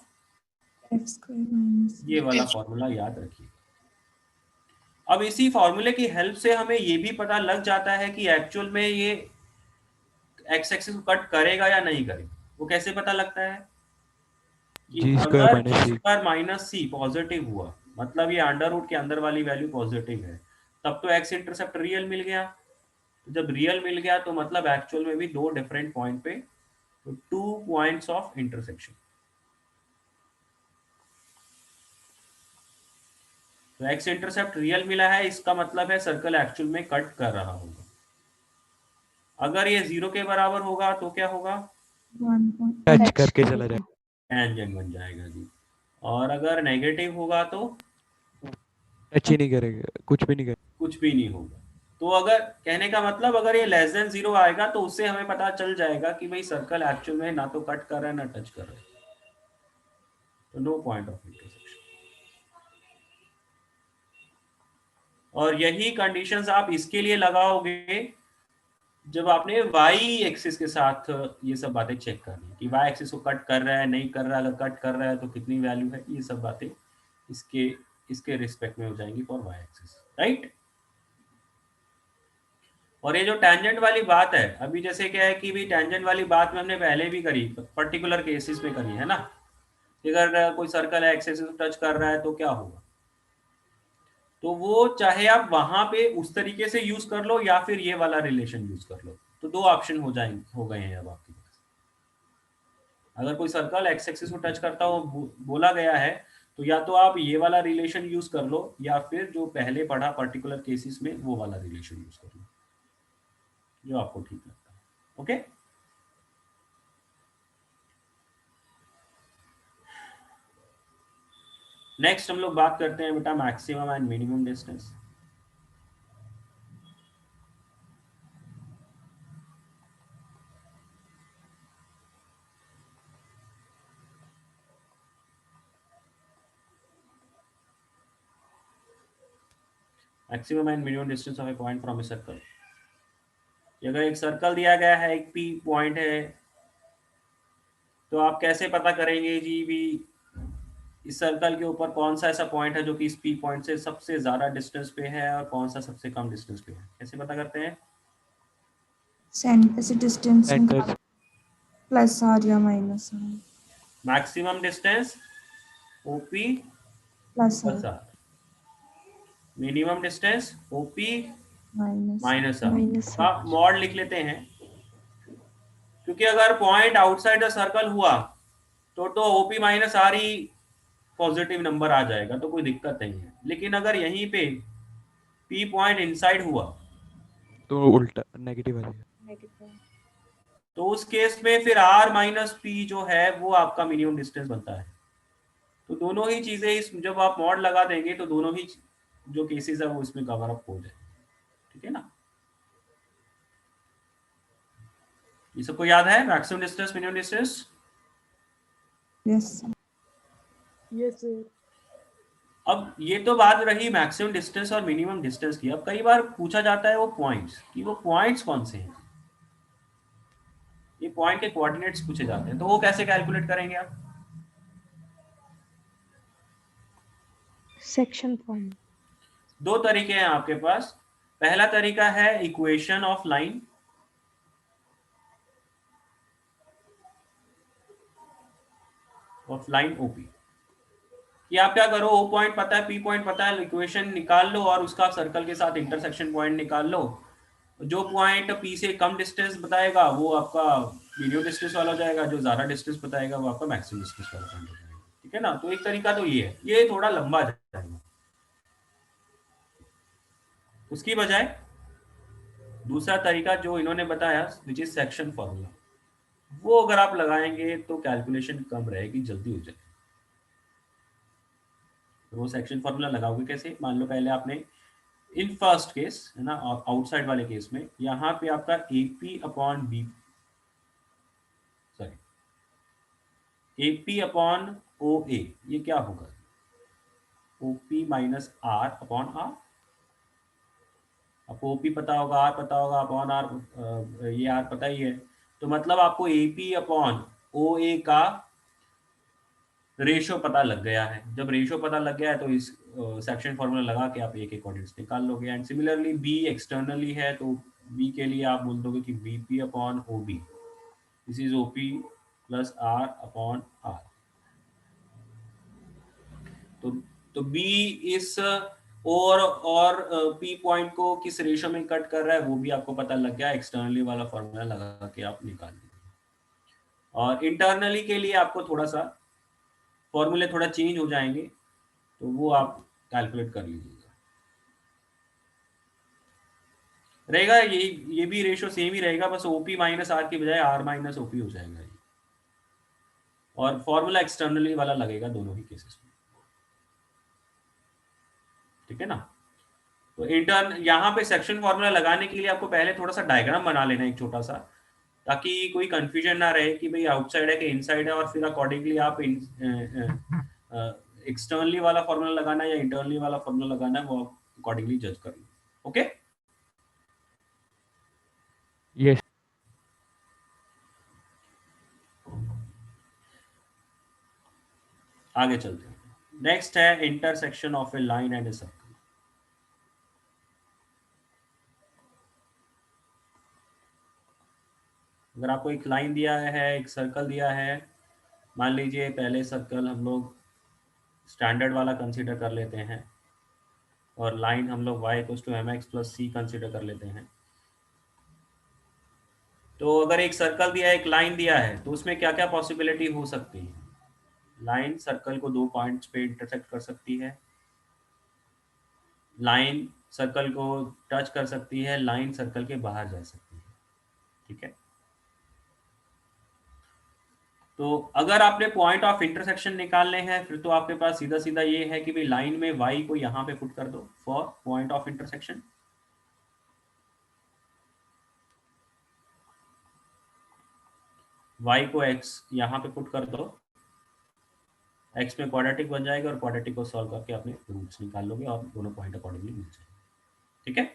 X square minus. ये वाला फॉर्मूला याद रखिए। अब इसी फॉर्मूले की हेल्प से हमें ये भी पता लग जाता है कि एक्चुअल में ये एक्स एक्सिस को कट करेगा या नहीं करेगा। वो कैसे पता लगता है कि जी स्क्वायर अगर माइनस जी सी, स्क्वायर माइनस सी पॉजिटिव हुआ, मतलब ये अंडर रूट के अंदर वाली वैल्यू पॉजिटिव है, तब तो एक्स इंटरसेप्ट रियल मिल गया। तो जब रियल मिल गया तो मतलब एक्चुअल में भी दो डिफरेंट पॉइंट पे, तो 2 पॉइंट्स ऑफ इंटरसेक्शन। तो एक्स इंटरसेप्ट रियल मिला है, इसका मतलब है सर्कल एक्चुअल में कट कर रहा होगा। अगर ये 0 के बराबर होगा तो क्या होगा, 1 point. टच करके चला जाए, टेंजेंट बन जाएगा जी। और अगर नेगेटिव होगा तो टच ही नहीं करेगा, कुछ भी नहीं करेगा। कुछ भी नहीं होगा। तो अगर कहने का मतलब अगर ये लेस देन 0 आएगा तो उससे हमें पता चल जाएगा कि भाई सर्कल एक्चुअल में ना तो कट कर रहा है ना टच कर रहा है, तो नो पॉइंट ऑफ इंटरसेक्शन। और यही कंडीशंस आप इसके लिए लगाओगे जब आपने वाई एक्सिस के साथ ये सब बातें चेक करनी कि वाई एक्सिस को कट कर रहा है नहीं कर रहा है, अगर कट कर रहा है तो कितनी वैल्यू है, ये सब बातें इसके रिस्पेक्ट में हो जाएंगी फॉर वाई एक्सिस, राइट। और ये जो टेंजेंट वाली बात है, अभी जैसे क्या है कि भी टेंजेंट वाली बात में हमने पहले भी करी, पर्टिकुलर केसेस में करी है ना। अगर कोई सर्कल है एक्सिस को टच कर रहा है तो क्या होगा, तो वो चाहे आप वहां पे उस तरीके से यूज कर लो या फिर ये वाला रिलेशन यूज कर लो, तो दो ऑप्शन हो गए हैं अब आपके पास। अगर कोई सर्कल एक्स एक्सिस को टच करता हो बोला गया है, तो या तो आप ये वाला रिलेशन यूज कर लो या फिर जो पहले पढ़ा पर्टिकुलर केसेस में वो वाला रिलेशन यूज कर लो, जो आपको ठीक लगता है। ओके, नेक्स्ट हम लोग बात करते हैं बेटा maximum and minimum distance. Maximum and minimum distance of a point from a circle. अगर एक सर्कल दिया गया है, एक पी पॉइंट है, तो आप कैसे पता करेंगे जी भी इस सर्कल के ऊपर कौन सा ऐसा पॉइंट है जो कि इस पी पॉइंट से सबसे ज्यादा डिस्टेंस पे है और कौन सा सबसे कम डिस्टेंस पे है, कैसे पता करते हैं? सेंटर से डिस्टेंस सेंटर प्लस आर या minus r, maximum distance OP plus plus r r, minimum distance OP minus minus r minus का मॉड लिख लेते हैं, क्योंकि अगर पॉइंट आउटसाइड द सर्कल हुआ तो ओपी माइनस आर ही पॉजिटिव नंबर आ जाएगा, तो कोई दिक्कत नहीं है। लेकिन अगर यहीं पे पी पॉइंट इनसाइड हुआ तो उल्टा नेगेटिव आ जाएगा। तो उस केस में फिर आर माइनस पी जो है वो आपका मिनिमम डिस्टेंस बनता है। तो दोनों ही चीजें इस जब आप मॉड लगा देंगे तो दोनों ही जो केसेस है वो इसमें कवर अप हो जाए, ठीक है ना? ये सबको याद है maximum distance minimum distance? Yes yes sir. अब ये तो बात रही मैक्सिमम डिस्टेंस और मिनिमम डिस्टेंस की। अब कई बार पूछा जाता है वो पॉइंट्स कि वो पॉइंट्स कौन से हैं, ये पॉइंट के कोऑर्डिनेट्स पूछे जाते हैं, तो वो कैसे कैलकुलेट करेंगे आप? Section form. दो तरीके हैं आपके पास। पहला तरीका है इक्वेशन ऑफ लाइन, ओपी, कि आप क्या करो, ओ पॉइंट पता है, पी पॉइंट पता है, इक्वेशन निकाल लो और उसका सर्कल के साथ इंटरसेक्शन पॉइंट निकाल लो। जो पॉइंट पी से कम डिस्टेंस बताएगा वो आपका मीडियम डिस्टेंस वाला हो जाएगा, जो ज्यादा डिस्टेंस बताएगा वो आपका मैक्सिमम डिस्टेंस वाला पॉइंट हो जाएगा, ठीक है ना? तो एक तरीका तो ये है, ये थोड़ा लंबा जाएगा। उसकी बजाय दूसरा तरीका जो इन्होंने बताया विच इज सेक्शन फॉर्मूला, वो अगर आप लगाएंगे तो कैलकुलेशन कम रहेगी, जल्दी हो जाएगी। तो वो सेक्शन फॉर्मूला लगाओगे कैसे? मान लो पहले आपने इन फर्स्ट केस है ना, आउटसाइड वाले केस में यहाँ पे आपका AP upon B, sorry AP upon OA, ये क्या होगा? OP minus R upon R। आपको OP पता होगा, R पता होगा, अपॉन R ये R पता ही है, तो मतलब आपको AP अपॉन OA का रेशो पता लग गया है। जब रेशो पता लग गया है तो इस सेक्शन फॉर्मूला लगा के आप ए के कोऑर्डिनेट्स निकाल लोगे। एंड सिमिलरली बी एक्सटर्नली है तो बी के लिए आप बोल दोगे कि BP upon OB, this is OP plus R upon R। तो B इस और P पॉइंट को किस रेशो में कट कर रहा है वो भी आपको पता लग गया, एक्सटर्नली वाला फॉर्मूला लगा के आप निकाल लीजिए। और इंटरनली के लिए आपको थोड़ा सा फॉर्मूले थोड़ा चेंज हो जाएंगे, तो वो आप कैलकुलेट कर लीजिएगा। रहेगा ये भी रेशो सेम ही रहेगा, बस OP माइनस R की बजाय R माइनस OP हो जाएगा ये, और फॉर्मूला एक्सटर्नली वाला लगेगा दोनों ही केसेस में, ठीक है ना? तो यहाँ पे सेक्शन फॉर्मूला लगाने के लिए आपको पहले थोड़ा सा डायग्राम बना लेना एक छोटा सा, ताकि कोई कंफ्यूजन ना रहे कि भाई आउटसाइड है कि इनसाइड है, और फिर अकॉर्डिंगली आप एक्सटर्नली वाला फॉर्मूला लगाना है या इंटरनली वाला फॉर्मूला लगाना है वो अकॉर्डिंगली जज कर लो। Okay, yes. आगे चलते हैं। नेक्स्ट है intersection of A line and a circle. अगर आपको एक लाइन दिया है, एक सर्कल दिया है, मान लीजिए पहले सर्कल हम लोग स्टैंडर्ड वाला कंसीडर कर लेते हैं और लाइन हम लोग y = mx + c कंसीडर कर लेते हैं। तो अगर एक सर्कल दिया है, एक लाइन दिया है, तो उसमें क्या क्या पॉसिबिलिटी हो सकती है? लाइन सर्कल को 2 पॉइंट्स पे इंटरसेक्ट कर सकती है, लाइन सर्कल को टच कर सकती है, लाइन सर्कल के बाहर जा सकती है, ठीक है? तो अगर आपने पॉइंट ऑफ इंटरसेक्शन निकालने हैं फिर तो आपके पास सीधा सीधा ये है कि भाई लाइन में y को यहाँ पे पुट कर दो for point of intersection, y को x यहाँ पे पुट कर दो, x में क्वाड्रेटिक बन जाएगा और क्वाड्रेटिक को सॉल्व करके अपने रूट्स निकाल लोगे और दोनों पॉइंट अकॉर्डिंगली मिल जाएंगे, ठीक है?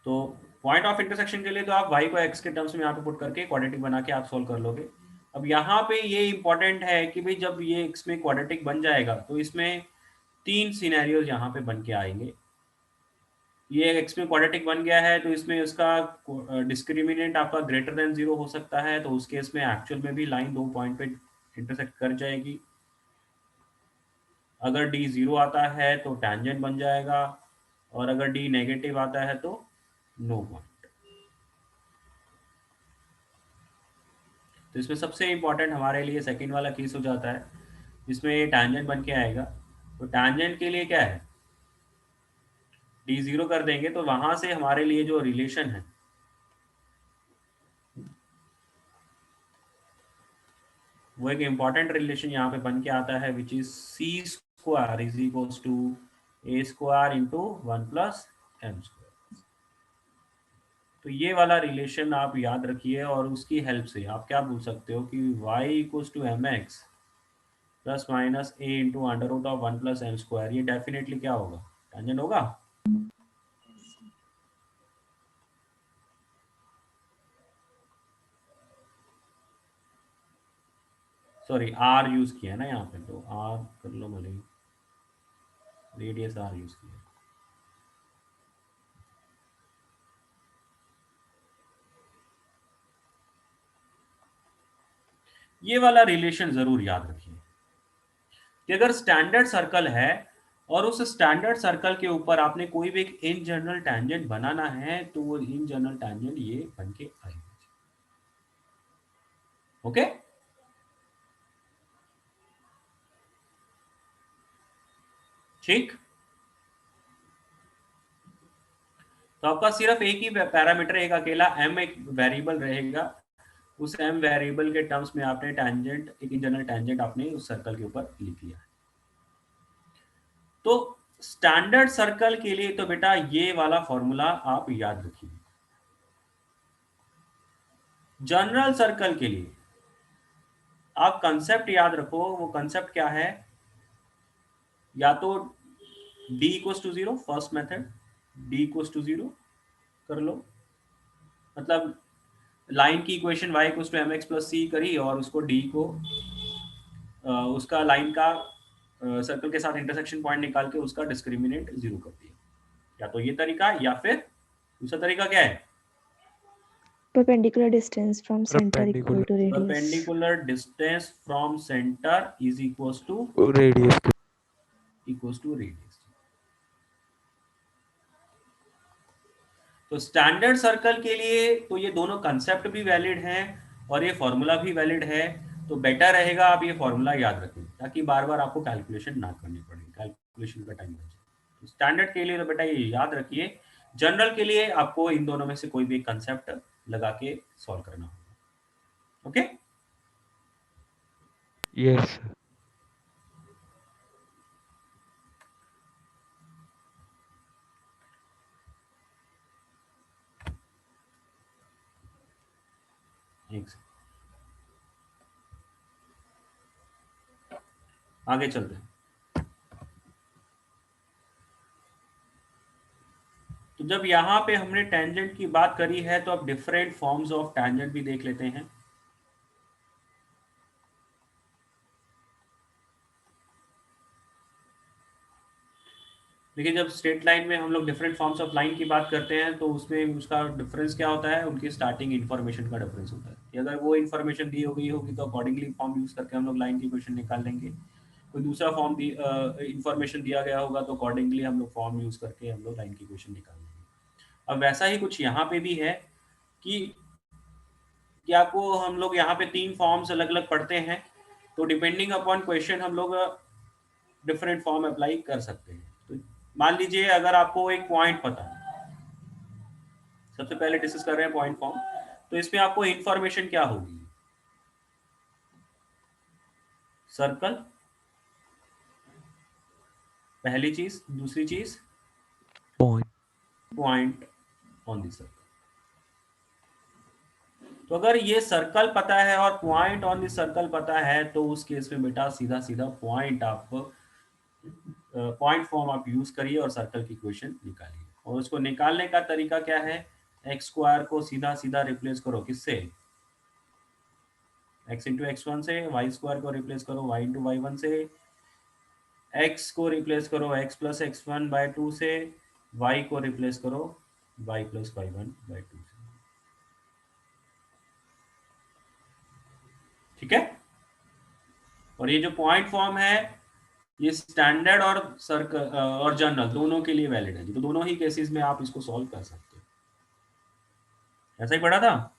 तो पॉइंट ऑफ इंटरसेक्शन के लिए तो आप y को x के टर्म्स में यहाँ पे पुट करके क्वाड्रेटिक बना के आप सोल्व कर लोगे। अब यहाँ पे ये इंपॉर्टेंट है कि भाई जब ये x में क्वाड्रेटिक बन जाएगा तो इसमें 3 सिनेरियोज यहाँ पे बन के आएंगे। ये x में क्वाड्रेटिक बन गया है तो इसमें उसका डिस्क्रिमिनेंट आपका ग्रेटर देन 0 हो सकता है, तो उस केस में एक्चुअल में भी लाइन 2 पॉइंट पे इंटरसेक्ट कर जाएगी। अगर d 0 आता है तो टैंजेंट बन जाएगा, और अगर d नेगेटिव आता है तो नो पॉइंट। तो इसमें सबसे इंपॉर्टेंट हमारे लिए सेकंड वाला केस हो जाता है, जिसमें ये टैंजेंट बन के आएगा। तो टैंजेंट के लिए क्या है, d 0 कर देंगे तो वहां से हमारे लिए जो रिलेशन है वो एक इंपॉर्टेंट रिलेशन यहाँ पे बन के आता है, which is c square is equals to a square into 1 plus m square. तो ये वाला रिलेशन आप याद रखिए, और उसकी हेल्प से आप क्या बोल सकते हो कि y equals to m x plus minus a into under root of 1 plus m square, ये डेफिनेटली क्या होगा, टैंजेंट होगा। सॉरी r यूज किया है ना यहाँ पे, तो r कर लो, भले रेडियस r यूज किया। ये वाला रिलेशन जरूर याद रखिए कि अगर स्टैंडर्ड सर्कल है और उस स्टैंडर्ड सर्कल के ऊपर आपने कोई भी एक इन जनरल टैंजेंट बनाना है, तो वो इन जनरल टैंजेंट ये बन के आएगा। ओके, ठीक। तो आपका सिर्फ एक ही पैरामीटर, एक अकेला m एक वेरिएबल रहेगा। उस m वेरिएबल के टर्म्स में आपने टैंजेंट, एक इन जनरल टैंजेंट आपने उस सर्कल के ऊपर लिख लिया है। तो स्टैंडर्ड सर्कल के लिए तो बेटा ये वाला फॉर्मूला आप याद रखिए। जनरल सर्कल के लिए आप कंसेप्ट याद रखो। वो कंसेप्ट क्या है, या तो d equals to 0, first method d equals to 0 कर लो, मतलब लाइन की equation y equals to m x plus c करी और उसको d को उसका लाइन का सर्कल के साथ इंटरसेक्शन पॉइंट निकाल के उसका डिस्क्रिमिनेंट 0 कर दिया। या तो ये तरीका, या फिर दूसरा तरीका क्या है, perpendicular distance from center equal to radius. Perpendicular distance from centre is equals to radius. Radius. तो स्टैंडर्ड सर्कल के लिए तो ये दोनों कंसेप्ट भी वैलिड हैं और ये फॉर्मूला भी वैलिड है। तो बेटर रहेगा आप ये फॉर्मूला याद रखें, ताकि बार बार आपको कैलकुलेशन ना करनी पड़े, कैलकुलेशन का टाइम बचे। तो स्टैंडर्ड के लिए तो बेटा ये याद रखिए। जनरल के लिए आपको इन दोनों में से कोई भी कंसेप्ट लगा के सॉल्व करना होगा। Okay, yes. आगे चलते हैं। तो जब यहाँ पे हमने टेंजेंट की बात करी है, तो अब डिफरेंट फॉर्म्स ऑफ टेंजेंट भी देख लेते हैं। देखिए, जब स्ट्रेट लाइन में हम लोग डिफरेंट फॉर्म्स ऑफ लाइन की बात करते हैं तो उसमें उसका डिफरेंस क्या होता है, उनकी स्टार्टिंग इन्फॉर्मेशन का डिफरेंस होता है। कि अगर वो इन्फॉर्मेशन दी हो गई होगी तो अकॉर्डिंगली फॉर्म यूज करके हम लोग लाइन की इक्वेशन निकाल लेंगे। कोई दूसरा फॉर्म इन्फॉर्मेशन दिया गया होगा तो अकॉर्डिंगली हम लोग फॉर्म यूज करके हम लोग लाइन की इक्वेशन निकाल लेंगे। अब वैसा ही कुछ यहाँ पे भी है कि आपको हम लोग यहाँ पे 3 फॉर्म्स अलग अलग पढ़ते हैं, तो डिपेंडिंग अपॉन क्वेश्चन हम लोग डिफरेंट फॉर्म अप्लाई कर सकते हैं। तो मान लीजिए अगर आपको एक पॉइंट पता है, सबसे पहले डिस्कस कर रहे हैं पॉइंट फॉर्म, तो इसमें आपको इंफॉर्मेशन क्या होगी, सर्कल पहली चीज, दूसरी चीज पॉइंट ऑन द सर्कल। तो अगर ये सर्कल पता है और पॉइंट ऑन द सर्कल पता है, तो उस केस में बेटा सीधा सीधा पॉइंट फॉर्म आप यूज करिए और सर्कल की इक्वेशन निकालिए। और उसको निकालने का तरीका क्या है, एक्स स्क्वायर को सीधा सीधा रिप्लेस करो किससे, x इंटू x1 से, वाई स्क्वायर को रिप्लेस करो y इंटू y1 से, x को रिप्लेस करो x प्लस x1 बाय 2 से, y को रिप्लेस करो y प्लस y1 बाय 2 से। ठीक है, और ये जो पॉइंट फॉर्म है ये स्टैंडर्ड और सर्कल और जनरल दोनों के लिए वैलिड है, तो दोनों ही केसेस में आप इसको सॉल्व कर सकते हो। ऐसा ही पढ़ा था,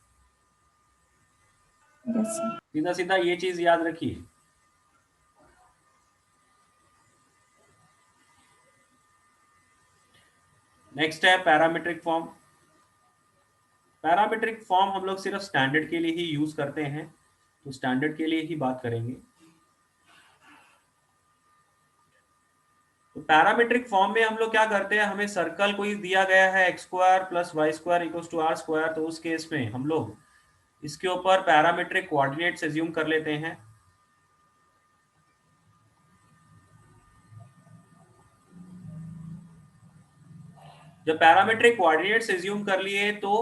Yes, sir. सीधा सीधा ये चीज याद रखिए। नेक्स्ट है पैरामीट्रिक फॉर्म। पैरामीट्रिक फॉर्म हम लोग सिर्फ स्टैंडर्ड के लिए ही यूज करते हैं, तो स्टैंडर्ड के लिए ही बात करेंगे। तो पैरामीट्रिक फॉर्म में हम लोग क्या करते हैं, हमें सर्कल कोई दिया गया है x square plus y square equal to r square, तो उस केस में हम लोग इसके ऊपर पैरामीट्रिक कोऑर्डिनेट्स एज्यूम कर लेते हैं। जब पैरामीट्रिक कोऑर्डिनेट्स एज्यूम कर लिए तो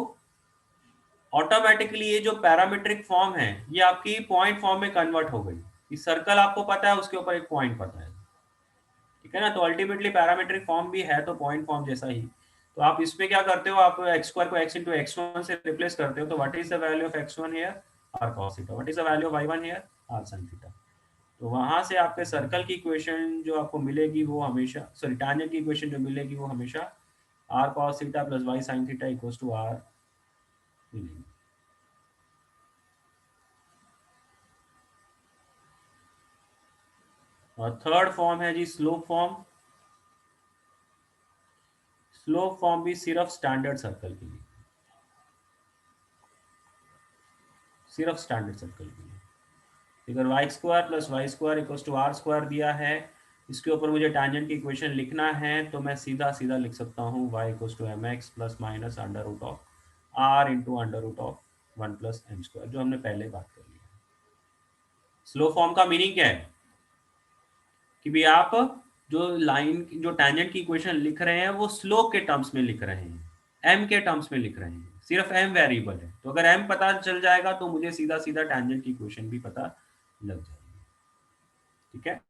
ऑटोमेटिकली ये जो पैरामीट्रिक फॉर्म है ये आपकी पॉइंट फॉर्म में कन्वर्ट हो गई। इस सर्कल आपको पता है, उसके ऊपर एक पॉइंट पता है, ठीक है ना। तो अल्टीमेटली पैरामीट्रिक फॉर्म भी है तो पॉइंट फॉर्म जैसा ही। तो आप इसमें क्या करते हो, आप एक्स स्क्वायर को एक्स इंटू x1 से रिप्लेस करते हो, तो what is the value of x1 here, r cos theta, what is the value of y1 here, r sin theta. तो वहां से आपके सर्कल की इक्वेशन जो आपको मिलेगी वो हमेशा, सॉरी टैंजेंट की इक्वेशन जो मिलेगी वो हमेशा r cos theta plus y sin theta equals to r मिलेगी। और थर्ड फॉर्म है जी स्लोप फॉर्म। स्लोप फॉर्म भी सिर्फ स्टैंडर्ड सर्कल के लिए, सिर्फ स्टैंडर्ड सर्कल के लिए। अगर y square plus y square equals to r square दिया है, इसके ऊपर मुझे टैंजेंट की इक्वेशन लिखना है, तो मैं सीधा सीधा लिख सकता हूँ y equals to m x plus minus under root of r into under root of 1 plus m square, जो हमने पहले बात कर लिया। स्लोप फॉर्म का मीनिंग क्या है कि भी आप जो लाइन जो टैंजेंट की इक्वेशन लिख रहे हैं वो स्लोप के टर्म्स में लिख रहे हैं, m के टर्म्स में लिख रहे हैं, सिर्फ m वेरिएबल है। तो अगर m पता चल जाएगा तो मुझे सीधा सीधा टैंजेंट की इक्वेशन भी पता लग जाएगी, ठीक है।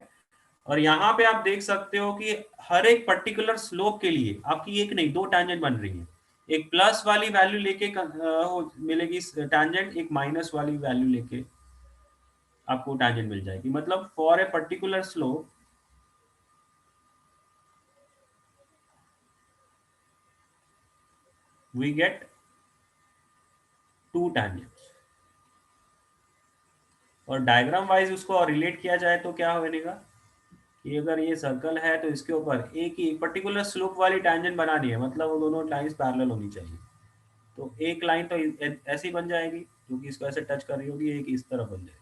और यहाँ पे आप देख सकते हो कि हर एक पर्टिकुलर स्लोप के लिए आपकी एक नहीं दो टैंजेंट बन रही है। एक प्लस वाली वैल्यू लेके मिलेगी टैंजेंट, एक माइनस वाली वैल्यू लेके आपको टैंजेंट मिल जाएगी। मतलब for a particular slope we get two tangents। और डायग्राम वाइज उसको रिलेट किया जाए तो क्या बनेगा कि अगर ये सर्कल है तो इसके ऊपर एक ही पर्टिकुलर स्लोप वाली टैंजेंट बनानी है, मतलब वो दोनों लाइंस पैरेलल होनी चाहिए। तो एक लाइन तो ऐसी बन जाएगी जो कि इसको ऐसे टच कर रही होगी, एक इस तरफ बन जाएगी।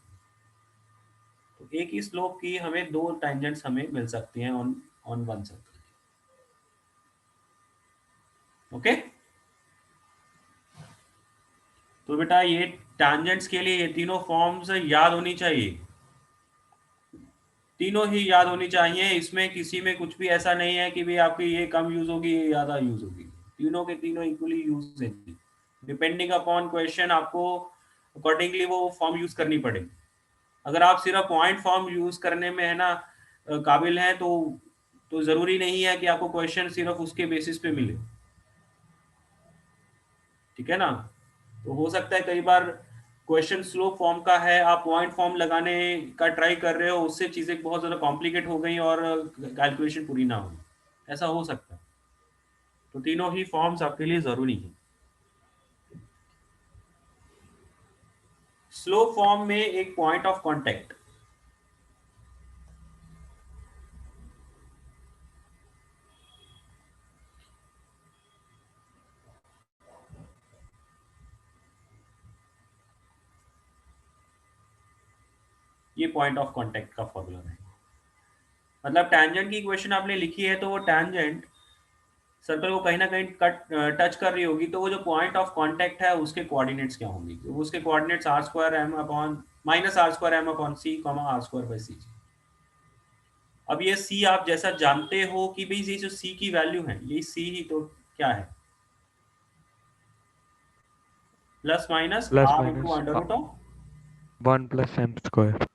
तो एक ही स्लोप की हमें दो टैंजेंट्स हमें मिल सकती हैं ऑन वन सर्कल। ओके, तो बेटा ये टैंजेंट्स के लिए ये तीनों फॉर्म्स याद होनी चाहिए, तीनों ही याद होनी चाहिए। इसमें किसी में कुछ भी ऐसा नहीं है कि भाई आपकी ये कम यूज होगी ये ज्यादा यूज होगी, तीनों के तीनों इक्वली यूज है। डिपेंडिंग अपॉन क्वेश्चन आपको अकॉर्डिंगली वो फॉर्म यूज करनी पड़ेगी। अगर आप सिर्फ पॉइंट फॉर्म यूज करने में है ना काबिल हैं तो जरूरी नहीं है कि आपको क्वेश्चन सिर्फ उसके बेसिस पे मिले, ठीक है ना। तो हो सकता है कई बार क्वेश्चन स्लोप फॉर्म का है, आप पॉइंट फॉर्म लगाने का ट्राई कर रहे हो, उससे चीजें बहुत ज्यादा कॉम्प्लिकेट हो गई और कैलकुलेशन पूरी ना हो, ऐसा हो सकता है। तो तीनों ही फॉर्म्स आपके लिए जरूरी है। स्लोप फॉर्म में एक पॉइंट ऑफ कांटेक्ट, ये पॉइंट ऑफ कांटेक्ट का फॉर्मूला है। मतलब टैंजेंट की इक्वेशन आपने लिखी है तो वो टैंजेंट सर्कल को कहीं ना कहीं टच कर रही होगी, तो वो जो पॉइंट ऑफ कांटेक्ट है उसके कोऑर्डिनेट्स क्या होंगे, तो उसके coordinates r square m upon minus r square m upon c comma r square by c. अब ये सी आप जैसा जानते हो कि भाई ये जो सी की वैल्यू है ये सी ही तो क्या है, plus minus plus r into minus under root of. 1 plus m square.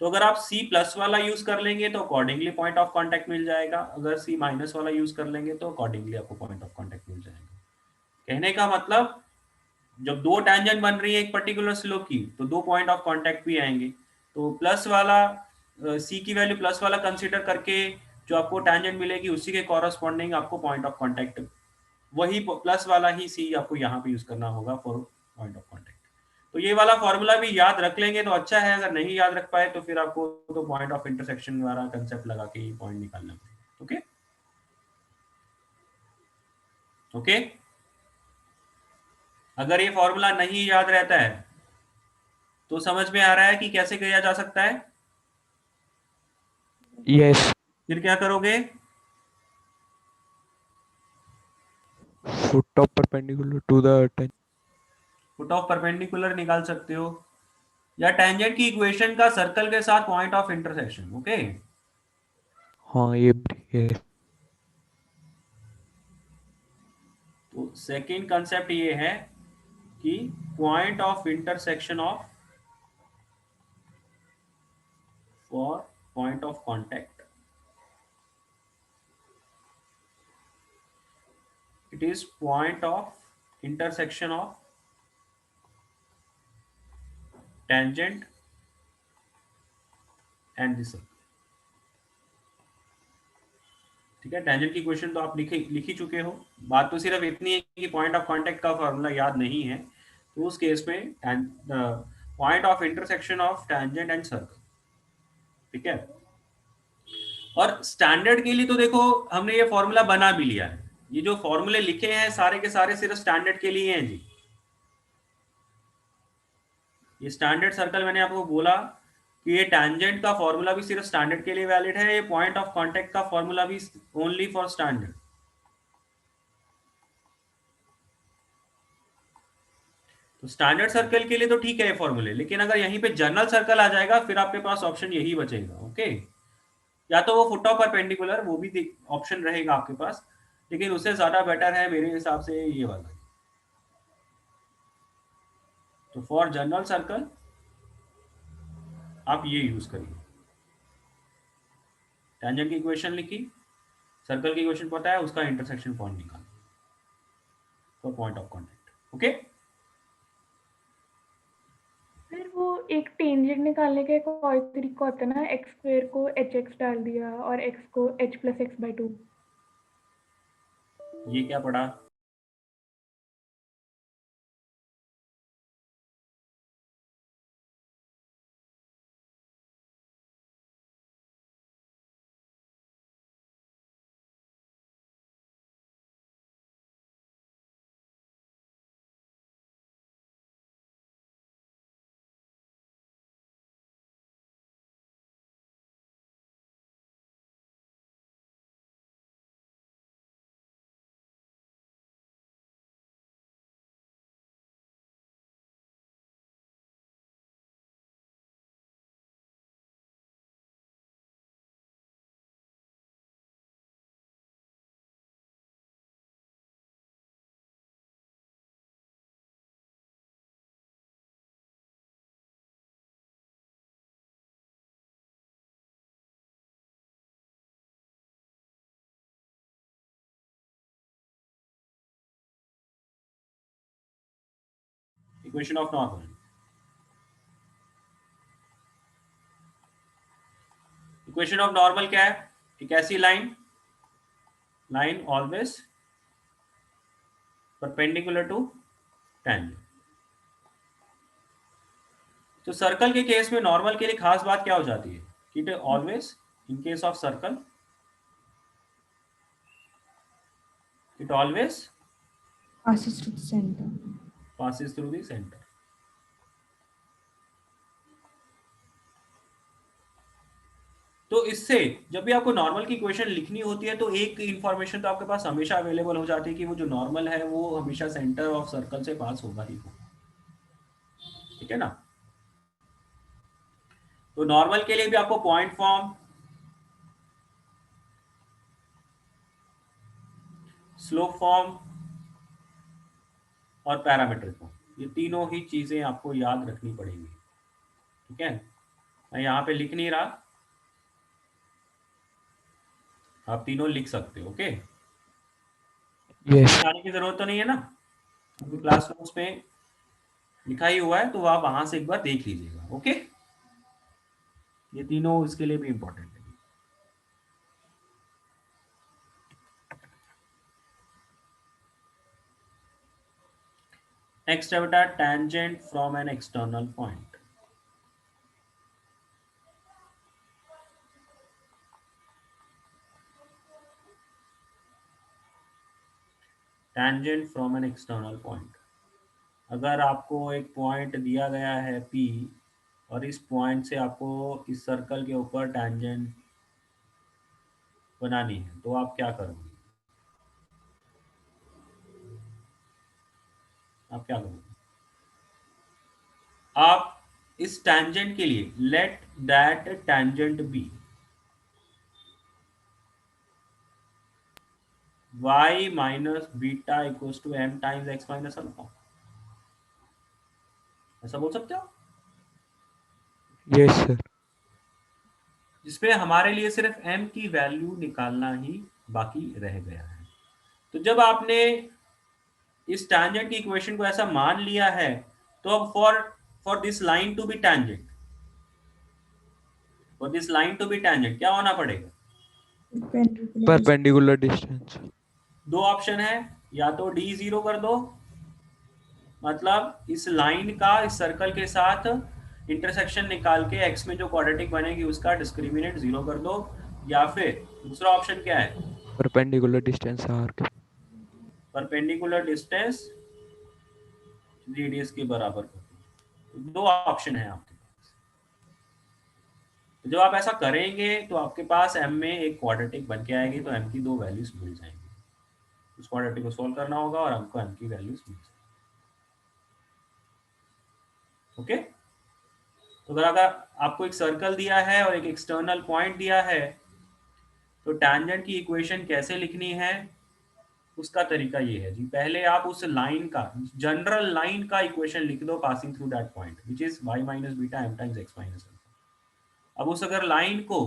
तो अगर आप C प्लस वाला यूज कर लेंगे तो अकॉर्डिंगली पॉइंट ऑफ कांटेक्ट मिल जाएगा, अगर C माइनस वाला यूज कर लेंगे तो अकॉर्डिंगली आपको पॉइंट ऑफ कांटेक्ट मिल जाएगा। कहने का मतलब जब दो टैंजेंट बन रही है एक पर्टिकुलर स्लोप की तो दो पॉइंट ऑफ कांटेक्ट भी आएंगे। तो प्लस वाला C की वैल्यू प्लस वाला कंसीडर करके जो आपको टैंजेंट मिलेगी उसी के कॉरस्पॉन्डिंग आपको पॉइंट ऑफ कांटेक्ट, वही प्लस वाला ही C आपको यहाँ पे यूज करना होगा फॉर पॉइंट ऑफ कांटेक्ट। तो ये वाला फॉर्मूला भी याद रख लेंगे तो अच्छा है, अगर नहीं याद रख पाए तो फिर आपको तो पॉइंट ऑफ इंटरसेक्शन वाला कंसेप्ट लगा के ही पॉइंट निकालना पड़ेगा। ओके ओके, अगर ये फॉर्मूला नहीं याद रहता है तो समझ में आ रहा है कि कैसे किया जा सकता है? यस। फिर क्या करोगे? Foot of perpendicular to the tangent. Foot of perpendicular निकाल सकते हो या टेंजेंट की इक्वेशन का सर्कल के साथ पॉइंट ऑफ इंटरसेक्शन। ओके, हाँ ये तो सेकंड कंसेप्ट ये है कि point of intersection of for point of contact, it is point of intersection of tangent and the circle। ठीक है, टेंजेंट की क्वेश्चन तो आप लिख ही चुके हो, बात तो सिर्फ इतनी है कि पॉइंट ऑफ कांटेक्ट का फॉर्मूला याद नहीं है, तो उस केस में point of intersection of tangent and circle. ठीक है, और स्टैंडर्ड के लिए तो देखो हमने ये फॉर्मूला बना भी लिया है, ये जो फॉर्मूले लिखे हैं सारे के सारे सिर्फ स्टैंडर्ड के लिए हैं जी। ये स्टैंडर्ड सर्कल मैंने आपको बोला कि ये टैंजेंट का फॉर्मूला भी सिर्फ स्टैंडर्ड के लिए वैलिड है, ये पॉइंट ऑफ कांटेक्ट का फॉर्मूला भी ओनली फॉर स्टैंडर्ड। तो स्टैंडर्ड सर्कल के लिए तो ठीक है ये फॉर्मूले, लेकिन अगर यहीं पे जनरल सर्कल आ जाएगा फिर आपके पास ऑप्शन यही बचेगा। ओके, या तो वो फुट ऑफ परपेंडिकुलर वो भी ऑप्शन रहेगा आपके पास, लेकिन उससे ज्यादा बेटर है मेरे हिसाब से ये वाला। तो फॉर जनरल सर्कल आप ये यूज करिए, टेंजेंट की इक्वेशन लिखी, सर्कल की इक्वेशन पता है, उसका इंटरसेक्शन पॉइंट निकाल for point of contact. Okay, फिर वो एक टेंजेंट निकालने का एक और तरीका होता है ना, एक्स स्क्वायर को एच एक्स डाल दिया और एक्स को एच प्लस एक्स बाई 2। ये क्या पढ़ा? Equation of normal, equation of normal क्या है? एक ऐसी line always perpendicular to tangent. तो सर्कल के केस में नॉर्मल के लिए खास बात क्या हो जाती है कि it always in case of circle it always passes to the center। passes through the center। तो इससे जब भी आपको नॉर्मल की इक्वेशन लिखनी होती है तो एक इंफॉर्मेशन तो आपके पास हमेशा अवेलेबल हो जाती है कि वो जो नॉर्मल है वो हमेशा सेंटर ऑफ सर्कल से पास होगा ही होगा। ठीक है ना, तो नॉर्मल के लिए भी आपको पॉइंट फॉर्म, स्लोप फॉर्म और पैरामीट्रिक फॉर्म ये तीनों ही चीजें आपको याद रखनी पड़ेंगी, ठीक है। मैं यहाँ पे लिख नहीं रहा, आप तीनों लिख सकते हो, ओके। यस जाने की जरूरत तो नहीं है ना, अभी क्लास नोट्स पे लिखा ही हुआ है, तो आप वहां से एक बार देख लीजिएगा, ओके। ये तीनों इसके लिए भी इंपॉर्टेंट है। नेक्स्ट है बेटा tangent from an external point. Tangent from an external point, अगर आपको एक पॉइंट दिया गया है P और इस पॉइंट से आपको इस सर्कल के ऊपर टेंजेंट बनानी है, तो आप क्या करोगे? आप क्या करोगे? आप इस टेंजेंट के लिए let that tangent be y minus beta equals to m times x minus alpha, ऐसा बोल सकते हो, यस सर जिसपे हमारे लिए सिर्फ m की वैल्यू निकालना ही बाकी रह गया है। तो जब आपने इस टैंजेंट की इक्वेशन को ऐसा मान लिया है, तो अब for this line to be tangent, for this line to be tangent क्या होना पड़ेगा? Perpendicular distance. दो ऑप्शन है, या तो d जीरो कर दो, मतलब इस लाइन का इस सर्कल के साथ इंटरसेक्शन निकाल के x में जो क्वाड्रेटिक बनेगी उसका डिस्क्रिमिनेंट जीरो कर दो, या फिर दूसरा ऑप्शन क्या है, perpendicular distance arc. Perpendicular distance radius के बराबर कर दो। दो ऑप्शन है आपके पास। तो जब आप ऐसा करेंगे तो आपके पास m में एक क्वाड्रेटिक बन के आएगी, तो m की दो वैल्यूज मिल जाएंगी, उस क्वाड्रेटिक को सॉल्व करना होगा और हमको m की वैल्यूज मिल जाएगी, ओके। तो अगर आपको एक सर्कल दिया है और एक एक्सटर्नल पॉइंट दिया है, तो टैंजेंट की इक्वेशन कैसे लिखनी है उसका तरीका ये है जी। पहले आप उस लाइन का जनरल लाइन का इक्वेशन लिख दो passing through that point which is y minus beta m times x minus alpha. अब उस अगर लाइन को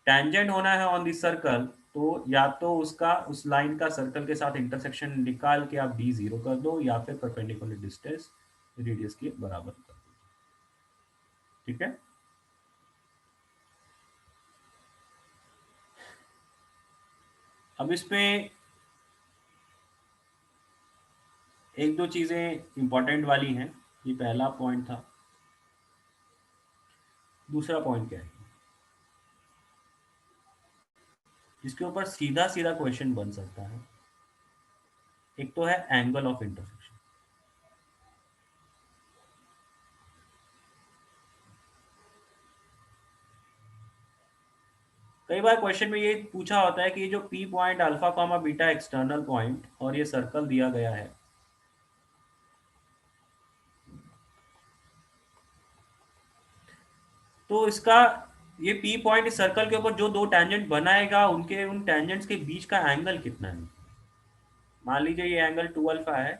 टैंजेंट होना है ऑन दिस सर्कल, तो या तो उसका उस लाइन का सर्कल के साथ इंटरसेक्शन निकाल के आप d जीरो कर दो, या फिर परपेंडिकुलर डिस्टेंस रेडियस के बराबर कर दो, ठीक है। अब इसमें एक दो चीजें इंपॉर्टेंट वाली हैं, ये पहला पॉइंट था। दूसरा पॉइंट क्या है जिसके ऊपर सीधा सीधा क्वेश्चन बन सकता है, एक तो है एंगल ऑफ इंटरसेक्शन। कई बार क्वेश्चन में ये पूछा होता है कि ये जो P point alpha comma beta external point और ये सर्कल दिया गया है, तो इसका ये P पॉइंट इस सर्कल के ऊपर जो दो टैंजेंट बनाएगा उनके उन टैंजेंट्स के बीच का एंगल कितना है। मान लीजिए ये एंगल 2 अल्फा है,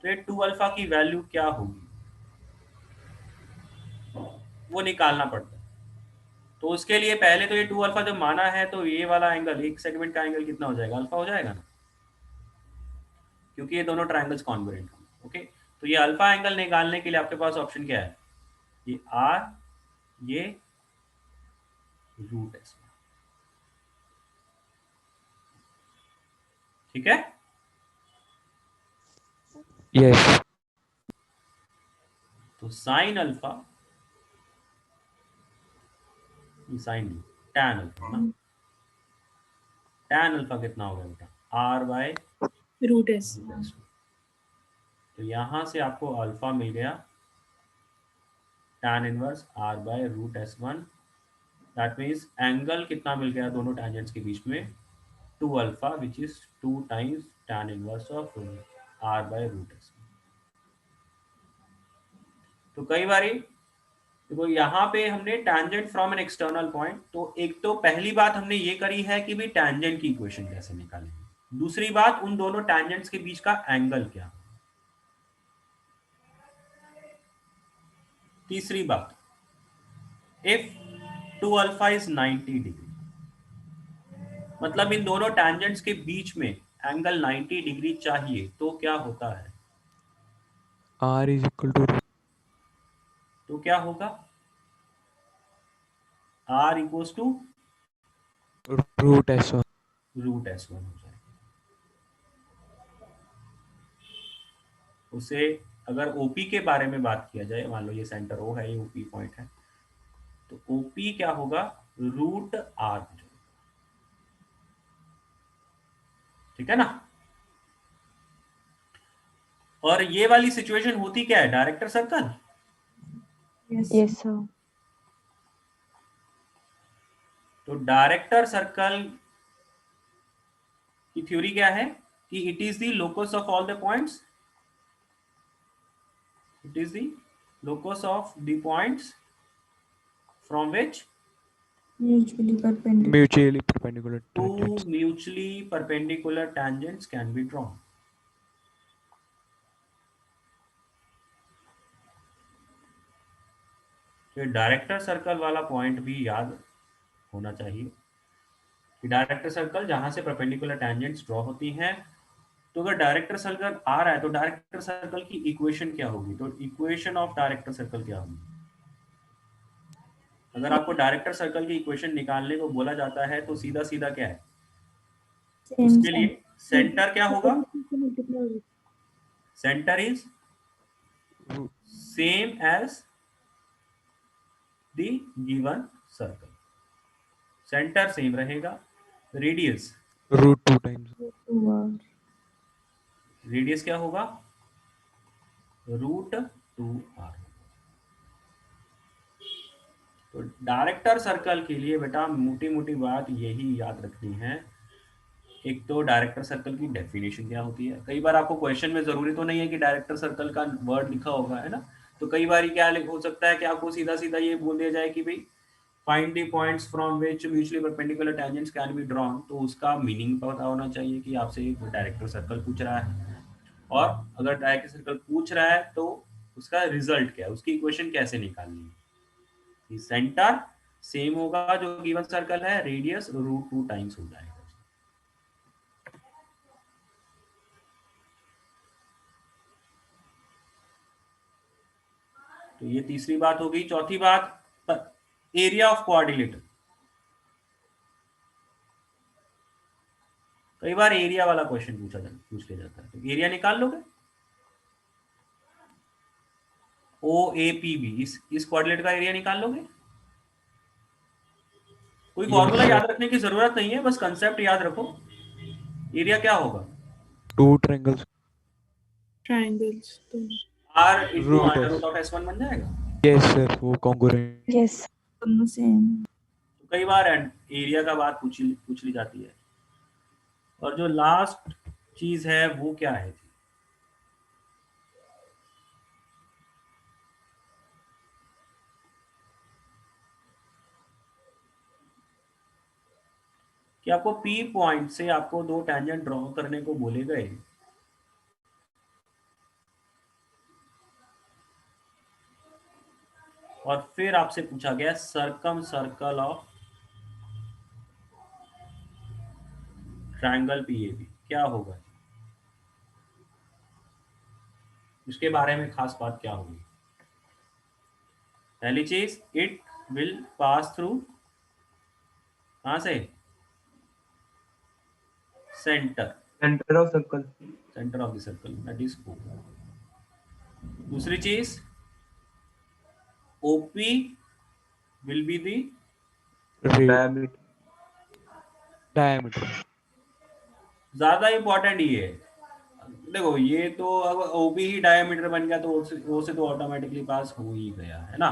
तो ये 2 अल्फा की वैल्यू क्या होगी वो निकालना पड़ता है। तो उसके लिए पहले तो ये 2 अल्फा जब माना है, तो ये वाला एंगल एक सेगमेंट का एंगल कितना हो जाएगा, अल्फा हो जाएगा ना, क्योंकि ये दोनों ट्रायंगल्स कॉन्ग्रुएंट हैं, ओके। तो ये अल्फा एंगल निकालने के लिए आपके पास ऑप्शन क्या है, ये r, ये रूट s, ठीक है। यस तो sine alpha, sign tan alpha ना, टैन अल्फा कितना होगा बेटा, r बाय रूट एस। तो यहां से आपको अल्फा मिल गया tan inverse r by root s1, that means angle कितना मिल गया दोनों टैंजेंट्स के बीच में, 2 alpha which is 2 times tan inverse of r by root s। तो कई बारी देखो यहाँ पे हमने tangent from an external point, तो एक तो पहली बात हमने ये करी है कि भी टैंजेंट की इक्वेशन कैसे निकालेंगे, दूसरी बात उन दोनों टैंजेंट्स के बीच का एंगल क्या है। तीसरी बात, इफ 2 अल्फा इज 90 डिग्री, मतलब इन दोनों टैंजेंट्स के बीच में एंगल 90 डिग्री चाहिए, तो क्या होता है? R is equal to तो क्या होगा? R equals to root S1. Root S1 हो जाएगा। उसे अगर OP के बारे में बात किया जाए, मान लो ये सेंटर O है, ये OP पॉइंट है, तो OP क्या होगा? रूट R हो जाएगा। ठीक है ना? और ये वाली सिचुएशन होती क्या है? Director circle. Yes, sir. तो डायरेक्टर सर्कल की थ्योरी क्या है कि it is the locus of all the points, it is the locus of the points from which Mutually perpendicular. Mutually perpendicular two tangents. mutually perpendicular tangents can be drawn. तो director circle वाला point भी याद होना चाहिए कि director circle जहां से perpendicular tangents draw होती हैं, तो अगर डायरेक्टर सर्कल आ रहा है तो डायरेक्टर सर्कल की इक्वेशन क्या होगी? तो इक्वेशन ऑफ डायरेक्टर सर्कल क्या होगी? अगर आपको डायरेक्टर सर्कल की इक्वेशन निकालने को बोला जाता है तो सीधा सीधा क्या है? Same उसके side. लिए सेंटर क्या होगा? Centre is same as the given circle, centre same रहेगा। Radius, Root 2 times. 2R. Radius क्या होगा? Root 2R। तो डायरेक्टर सर्कल के लिए बेटा मोटी मोटी बात यही याद रखनी है। एक तो डायरेक्टर सर्कल की डेफिनेशन क्या होती है, कई बार आपको क्वेश्चन में जरूरी तो नहीं है कि डायरेक्टर सर्कल का वर्ड लिखा होगा, है ना, तो कई बार क्या हो सकता है कि आपको सीधा सीधा ये बोल दिया जाए कि भाई find the points from which mutually perpendicular tangents can be drawn, तो उसका मीनिंग पता होना चाहिए कि आपसे डायरेक्टर सर्कल पूछ रहा है, और अगर डायरेक्टर सर्कल पूछ रहा है तो उसका रिजल्ट क्या है, उसकी इक्वेशन कैसे निकालनी है। सेंटर सेम होगा जो गिवन सर्कल है, रेडियस रूट 2 टाइम्स हो जाएगा। तो ये तीसरी बात हो गई। चौथी बात, एरिया ऑफ क्वाड्रिलेटर। कई बार एरिया वाला क्वेश्चन पूछ लिया जाता है, तो एरिया निकाल लोगे। OAPB, इस क्वाड्रिलेटर का एरिया निकाल लोगे। कोई फॉर्मूला याद रखने की जरूरत नहीं है, बस कंसेप्ट याद रखो। एरिया क्या होगा? 2 triangles. triangles. R into Root under S. root of S1 बन जाएगा। Yes sir, वो congruent. Yes. दोनों same. तो कई बार एरिया का बात पूछ ली जाती है। और जो लास्ट चीज है वो क्या है? कि आपको P पॉइंट से आपको दो टैंजेंट ड्रॉ करने को बोले गए, और फिर आपसे पूछा गया circum circle of triangle PAB क्या होगा, उसके बारे में खास बात क्या होगी? पहली चीज, इट विल पास थ्रू कहां से? Centre of circle, centre of the circle, that is O। दूसरी चीज, OP will be the Diameter. ज्यादा इंपॉर्टेंट ये है। देखो ये तो अब OB ही डायमीटर बन गया तो O से तो ऑटोमेटिकली पास हो ही गया, है ना।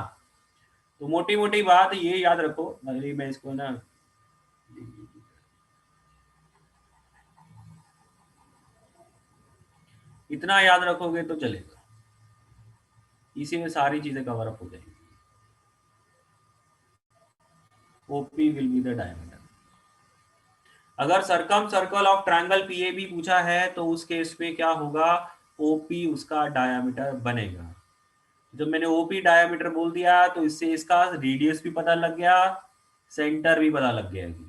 तो मोटी मोटी बात ये याद रखो। अरे मैं इसको ना इतना याद रखोगे तो चलेगा, इसी में सारी चीजें कवर अप हो जाएंगी। OP will be the diameter. अगर circumcircle of triangle PAB पूछा है तो उस केस में क्या होगा? OP उसका डायमीटर बनेगा। जब मैंने ओपी डायमीटर बोल दिया तो इससे इसका रेडियस भी पता लग गया, सेंटर भी पता लग गया जी,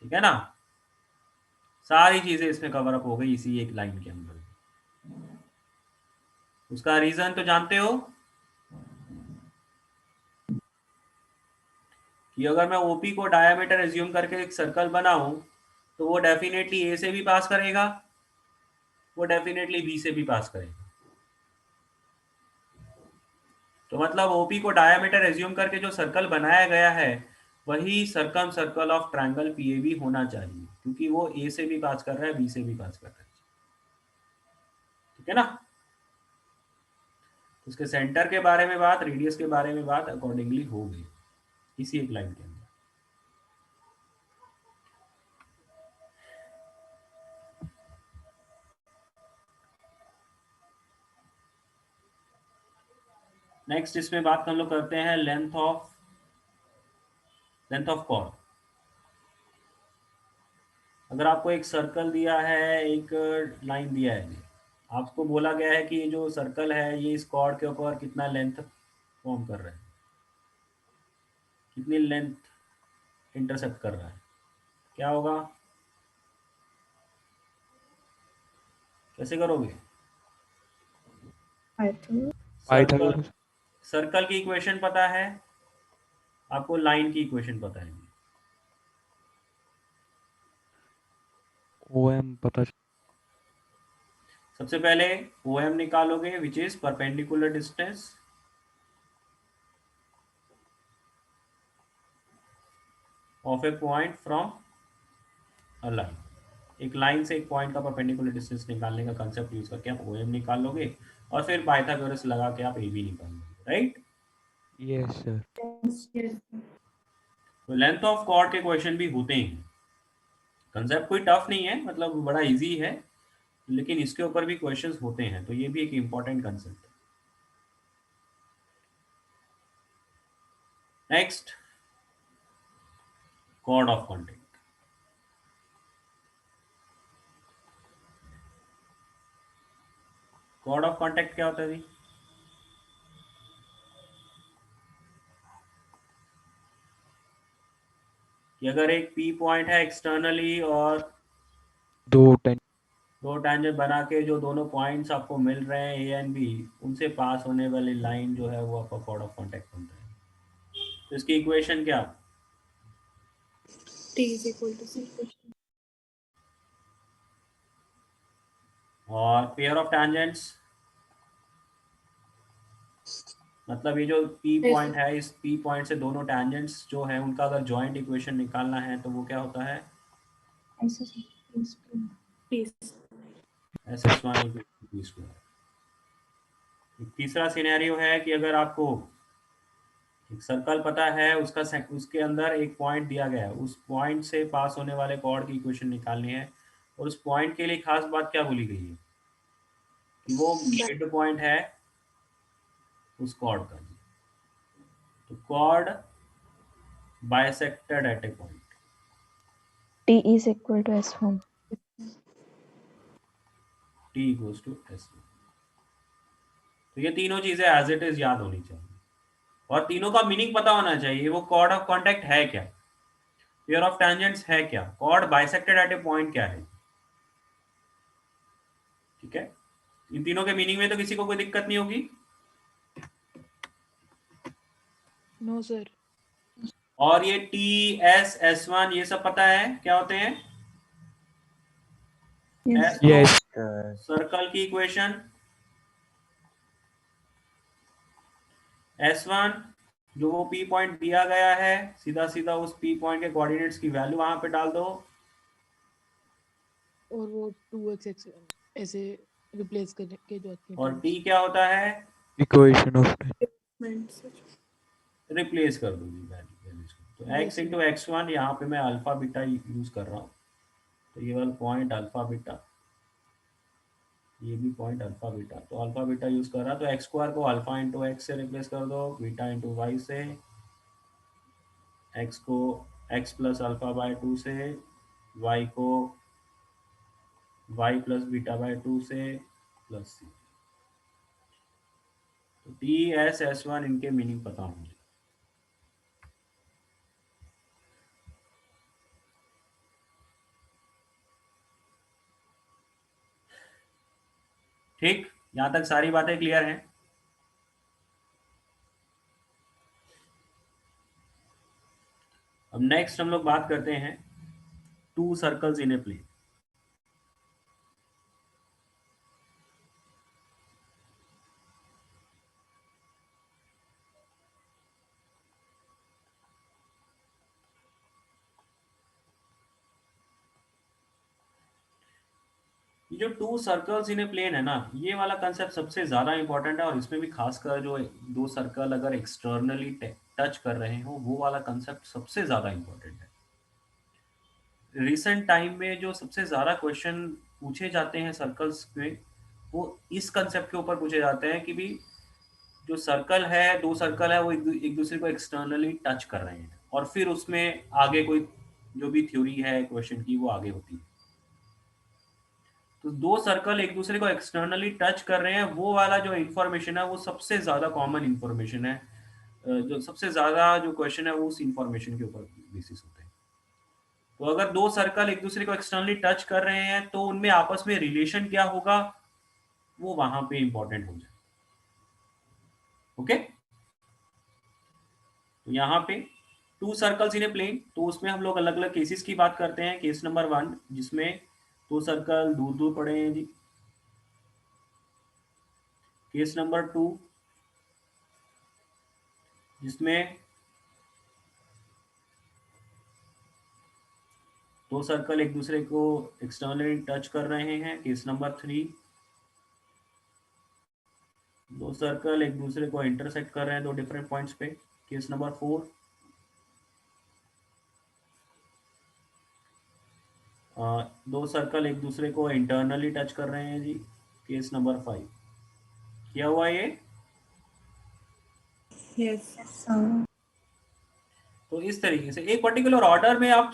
ठीक है ना। सारी चीजें इसमें कवर अप हो गई इसी एक लाइन के अंदर। उसका रीजन तो जानते हो कि अगर मैं ओपी को डायमीटर एज्यूम करके एक सर्कल बनाऊं तो वो डेफिनेटली ए से भी पास करेगा, वो डेफिनेटली बी से भी पास करेगा। तो मतलब ओपी को डायमीटर एज्यूम करके जो सर्कल बनाया गया है वही circum circle of triangle PAB होना चाहिए, क्योंकि वो ए से भी पास कर रहा है, बी से भी पास कर रहा है, ठीक है ना। उसके सेंटर के बारे में बात, रेडियस के बारे में बात अकॉर्डिंगली हो गई इसी एक लाइन के अंदर। नेक्स्ट इसमें बात हम लोग करते हैं लेंथ ऑफ कॉर्ड। अगर आपको एक सर्कल दिया है, एक लाइन दिया है, आपको बोला गया है कि ये जो सर्कल है ये इस कॉर्ड के ऊपर कितना लेंथ फॉर्म कर रहा है, कितनी लेंथ इंटरसेप्ट कर रहा है, क्या होगा, कैसे करोगे। पाइथागोरस। सर्कल की इक्वेशन पता है आपको, लाइन की इक्वेशन पता है, ओएम पता सबसे पहले OM निकालोगे which is perpendicular distance of a point from a line. एक लाइन से एक पॉइंट का परपेंडिकुलर डिस्टेंस निकालने का कंसेप्ट यूज करके आप OM निकाल लोगे और फिर पाइथागोरस लगा के आप AB निकाल लोगे, राइट। Yes sir. तो लेंथ ऑफ कॉर्ड के क्वेश्चन भी होते हैं, कंसेप्ट कोई टफ नहीं है, मतलब बड़ा इजी है, लेकिन इसके ऊपर भी क्वेश्चंस होते हैं, तो ये भी एक इम्पॉर्टेंट कंसेप्ट है। Next, chord of contact. Chord of contact क्या होता है जी, कि अगर एक P पॉइंट है एक्सटर्नली और दो टैंजेंट बना के जो दोनों पॉइंट्स आपको मिल रहे हैं A एंड B, उनसे पास होने वाली लाइन जो है वो आपका कॉर्ड ऑफ कॉन्टैक्ट बनता है। तो इसकी इक्वेशन क्या, T is equal to C. और पेयर ऑफ टैंजेंट्स, मतलब ये जो P पॉइंट है, इस P पॉइंट से दोनों टैंजेंट्स जो है उनका अगर जॉइंट इक्वेशन निकालना है तो वो क्या होता है, SS1 = P²। तीसरा सिनेरियो है कि अगर आपको एक सर्कल पता है, उसके अंदर एक पॉइंट दिया गया है, उस पॉइंट से पास होने वाले कॉर्ड की इक्वेशन निकालनी है, और उस पॉइंट के लिए खास बात क्या बोली गई है कि वो मिड पॉइंट है उस कॉर्ड का। तो chord bisected at a point, T is equal to S1. T = S1। तो ये तीनों चीजें एज इट इज याद होनी चाहिए और तीनों का मीनिंग पता होना चाहिए। वो कॉर्ड ऑफ कॉन्टैक्ट है क्या, पेयर ऑफ टैंजेंट्स है क्या, chord bisected at a point क्या है, ठीक है। इन तीनों के मीनिंग में तो किसी को कोई दिक्कत नहीं होगी। No sir. और ये TS S1 ये सब पता है क्या होते हैं, S तो यस सर्कल की इक्वेशन, S1 जो वो P पॉइंट दिया गया है, सीधा सीधा उस P पॉइंट के कोऑर्डिनेट्स की वैल्यू वहां पे डाल दो, और वो 2x ऐसे रिप्लेस करके जो आती है और terms। T क्या होता है, इक्वेशन ऑफ रिप्लेस कर दो वैल्यूज को। तो x Yes, इंटू x1, यहाँ पे मैं अल्फा बीटा यूज कर रहा हूँ, तो ये वाला पॉइंट अल्फा बीटा, ये भी पॉइंट अल्फा बीटा, तो अल्फा बीटा यूज कर रहा, तो x² को अल्फा इंटू एक्स से रिप्लेस कर दो, बीटा इंटू वाई से, x को x प्लस अल्फा बाय 2 से, y को y प्लस बीटा बाय 2 से, प्लस c। तो TSS1 इनके मीनिंग पता होंगे। ठीक, यहां तक सारी बातें क्लियर हैं। अब नेक्स्ट हम लोग बात करते हैं two circles in a plane. ये जो two circles in a plane है ना, ये वाला कंसेप्ट सबसे ज्यादा इंपॉर्टेंट है, और इसमें भी खासकर जो दो सर्कल अगर एक्सटर्नली टच कर रहे हो, वो वाला कंसेप्ट सबसे ज्यादा इंपॉर्टेंट है। रिसेंट टाइम में जो सबसे ज्यादा क्वेश्चन पूछे जाते हैं सर्कल्स में, वो इस कंसेप्ट के ऊपर पूछे जाते हैं कि भी जो सर्कल है, दो सर्कल है, वो एक दूसरे को एक्सटर्नली टच कर रहे हैं, और फिर उसमें आगे कोई जो भी थ्योरी है क्वेश्चन की वो आगे होती है। तो दो सर्कल एक दूसरे को एक्सटर्नली टच कर रहे हैं, वो वाला जो इंफॉर्मेशन है वो सबसे ज्यादा कॉमन इंफॉर्मेशन है। जो सबसे ज्यादा जो क्वेश्चन है वो उस इंफॉर्मेशन के ऊपर बेसिस होते हैं। तो अगर दो सर्कल एक दूसरे को एक्सटर्नली टच कर रहे हैं तो उनमें आपस में रिलेशन क्या होगा, वो वहां पे इंपॉर्टेंट हो जाए। ओके, तो यहाँ पे two circles in a plane, तो उसमें हम लोग अलग अलग केसेस की बात करते हैं। केस नंबर 1 जिसमें दो सर्कल दूर दूर पड़े हैं जी। केस नंबर 2 जिसमें दो सर्कल एक दूसरे को एक्सटर्नली टच कर रहे हैं। केस नंबर 3 दो सर्कल एक दूसरे को इंटरसेक्ट कर रहे हैं दो डिफरेंट पॉइंट्स पे। केस नंबर 4 दो सर्कल एक दूसरे को इंटरनली टच कर रहे हैं जी। केस नंबर 5 क्या हुआ ये? यस तो इस तरीके से एक पर्टिकुलर ऑर्डर में आप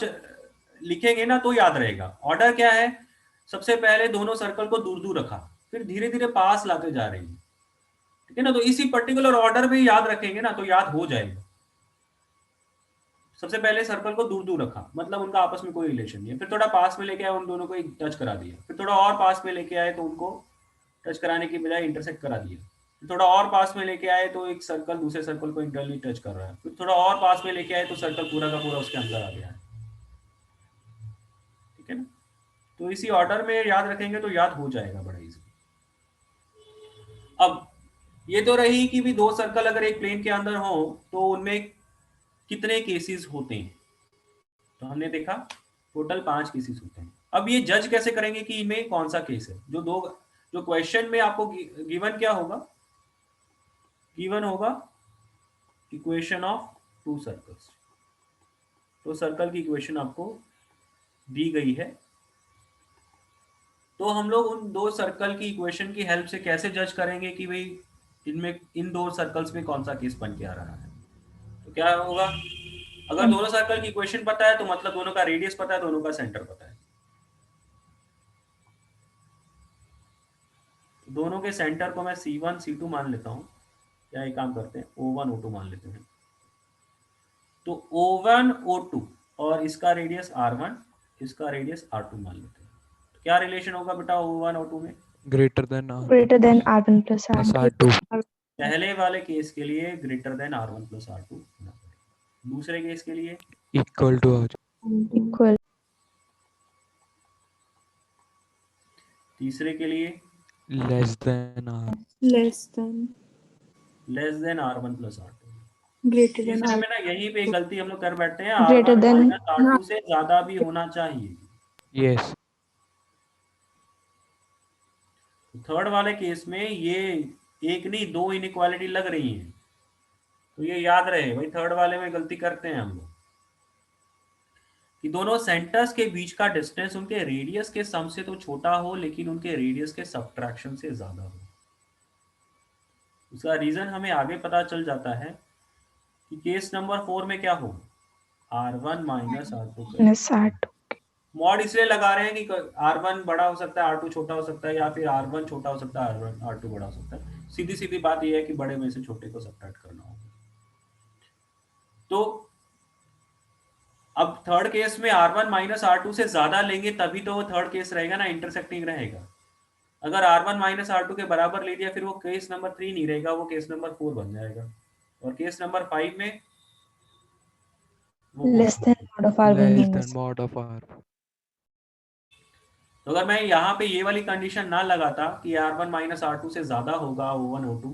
लिखेंगे ना तो याद रहेगा। ऑर्डर क्या है? सबसे पहले दोनों सर्कल को दूर दूर रखा, फिर धीरे धीरे पास लाते जा रहे हैं, ठीक है ना। तो इसी पर्टिकुलर ऑर्डर में याद रखेंगे ना तो याद हो जाएगा। सबसे पहले सर्कल को दूर दूर रखा, मतलब उनका आपस में कोई रिलेशन नहीं है। फिर थोड़ा पास में लेके आए, उन दोनों को एक टच करा दिया। फिर थोड़ा और पास में लेके आए तो उनको टच कराने की बजाय इंटरसेक्ट करा दिया। फिर थोड़ा और पास में लेके आए तो एक सर्कल दूसरे सर्कल को इंटरनली टच कर रहा है। फिर थोड़ा और पास में लेके आए तो सर्कल पूरा का पूरा उसके अंदर आ गया है, ठीक है ना। तो इसी ऑर्डर में याद रखेंगे तो याद हो जाएगा बड़ा इजी। अब ये तो रही कि भी दो सर्कल अगर एक प्लेन के अंदर हो तो उनमें कितने केसेस होते हैं, तो हमने देखा टोटल 5 केसेस होते हैं। अब ये जज कैसे करेंगे कि इनमें कौन सा केस है? जो क्वेश्चन में आपको गिवन क्या होगा, गिवन होगा इक्वेशन ऑफ टू सर्कल्स। तो सर्कल की इक्वेशन आपको दी गई है, तो हम लोग उन दो सर्कल की इक्वेशन की हेल्प से कैसे जज करेंगे कि भाई इनमें इन दो सर्कल्स में कौन सा केस बन के आ रहा है। तो क्या होगा, अगर दोनों सर्कल की इक्वेशन पता है तो मतलब दोनों का रेडियस पता है, दोनों का सेंटर पता है। तो दोनों के सेंटर को मैं C1 C2 मान लेता हूँ, या एक काम करते हैं O1 O2 मान लेते हैं। तो O1 O2 और इसका रेडियस R1, इसका रेडियस R2 मान लेते हैं। तो क्या रिलेशन होगा बेटा O1 O2 में? greater than R1 plus plus R2. R2. पहले वाले केस के लिए greater than R1 plus R2 होना पड़ेगा। दूसरे केस के लिए equal to Equal. तीसरे के लिए less than R. Less than R1 plus R2। Greater than तीसरे में ना यहीं पे गलती हम लोग कर बैठते हैं, Greater R1 than- minus R2 से ज्यादा भी होना चाहिए। Yes. थर्ड वाले केस में ये एक नहीं दो इनइक्वालिटी लग रही हैं, तो ये याद रहे भाई। थर्ड वाले में गलती करते हैं हम लोग कि दोनों सेंटर्स के बीच का डिस्टेंस उनके रेडियस के सम से तो छोटा हो, लेकिन उनके रेडियस के सबट्रैक्शन से ज्यादा हो। उसका रीजन हमें आगे पता चल जाता है कि केस नंबर 4 में क्या हो, R1 minus R2 Minus R2. Mod इसलिए लगा रहे हैं कि R1 बड़ा हो सकता है, R2 छोटा हो सकता है, या फिर R1 छोटा हो सकता है, R2 बड़ा हो सकता है। सीधी सीधी बात यह है कि बड़े में से छोटे को सब्ट्रैक्ट करना होगा। तो अब थर्ड केस में R1 माइनस R2 से ज्यादा लेंगे तभी तो वो थर्ड केस रहेगा ना, इंटरसेक्टिंग रहेगा। अगर R1 माइनस R2 के बराबर ले लिया फिर वो केस नंबर 3 नहीं रहेगा, वो केस नंबर 4 बन जाएगा। और केस नंबर 5 में Less than mod of R1 less minus. than mod of R. तो अगर मैं यहाँ पे ये वाली कंडीशन ना लगाता कि R1 माइनस R2 से ज्यादा होगा O1 O2,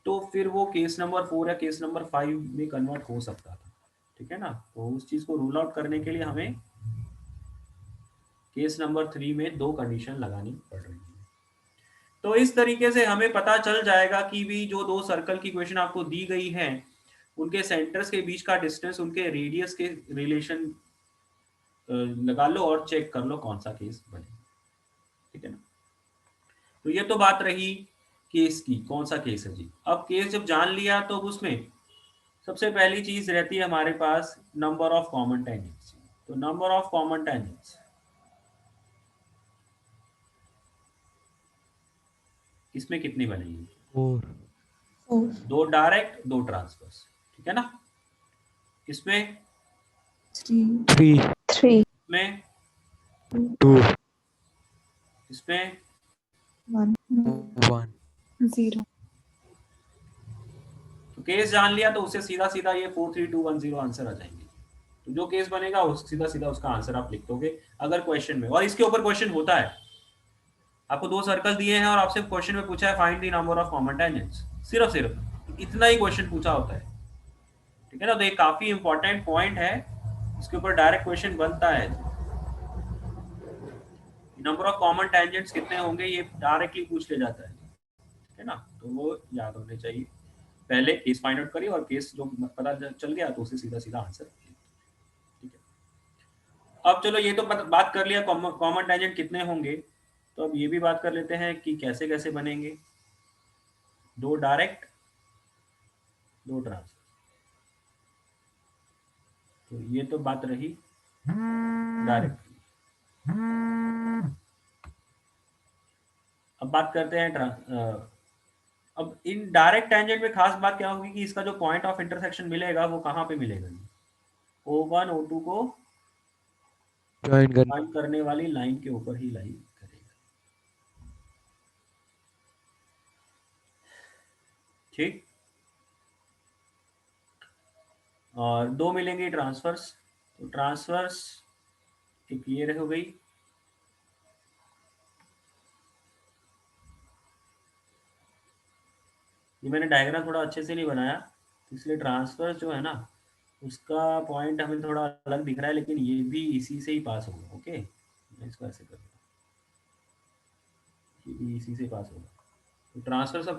तो फिर वो केस नंबर 4 या केस नंबर 5 में कन्वर्ट हो सकता था। ठीक है ना, तो उस चीज को रूल आउट करने के लिए हमें केस नंबर 3 में 2 कंडीशन लगानी पड़ रही है। तो इस तरीके से हमें पता चल जाएगा कि भी जो 2 सर्कल की इक्वेशन आपको दी गई है उनके सेंटर्स के बीच का डिस्टेंस उनके रेडियस के रिलेशन लगा लो और चेक कर लो कौन सा केस बनेगा। ठीक है ना, तो ये तो बात रही केस की, कौन सा केस है जी। अब केस जब जान लिया तो उसमें सबसे पहली चीज रहती है हमारे पास नंबर ऑफ कॉमन टेंजेंट्स। तो नंबर ऑफ कॉमन टेंजेंट्स इसमें कितनी बनेगी? 4. 2 डायरेक्ट 2 ट्रांसवर्स। ठीक है ना, इसमें 3. 3. इसमें 2. इसमें 1 1. 0 तो केस जान लिया तो उससे सीधा सीधा ये 4 3 2 1 0 आंसर आ जाएंगे। तो जो केस बनेगा उस सीधा सीधा उसका आंसर आप लिख दोगे अगर क्वेश्चन में। और इसके ऊपर क्वेश्चन होता है, आपको 2 सर्कल दिए हैं और आपसे क्वेश्चन में पूछा है find the number of common tangents, सिर्फ इतना ही क्वेश्चन पूछा होता है। ठीक है ना, तो ये काफी इंपॉर्टेंट पॉइंट है, इसके ऊपर डायरेक्ट क्वेश्चन बनता है। नंबर ऑफ कॉमन टेंजेंट्स कितने होंगे ये डायरेक्टली पूछ ले जाता है। ठीक है ना, तो वो याद होने चाहिए। पहले केस फाइंड आउट करिए और केस जो पता चल गया तो उसे सीधा सीधा आंसर। ठीक है, अब चलो ये तो बात कर लिया कॉमन टेंजेंट कितने होंगे, तो अब ये भी बात कर लेते हैं कि कैसे कैसे बनेंगे। 2 डायरेक्ट 2 ट्रांसवर्स। तो ये तो बात रही डायरेक्ट। अब बात करते हैं अब इन डायरेक्ट टेंजेंट में खास बात क्या होगी कि इसका जो पॉइंट ऑफ इंटरसेक्शन मिलेगा वो कहाँ पे मिलेगा? O1 O2 को ज्वाइन करने वाली लाइन के ऊपर ही लाई करेगा। ठीक, और 2 मिलेंगे ट्रांसवर्स। तो ट्रांसवर्स एक ये हो गई, ये मैंने डायग्राम थोड़ा अच्छे से नहीं बनाया इसलिए ट्रांसफर जो है ना उसका पॉइंट हमें थोड़ा अलग दिख रहा है, लेकिन ये भी इसी से ही पास होगा। ओके, मैं इसको ऐसे कर दूँ, ये भी इसी से पास होगा। तो ट्रांसफर का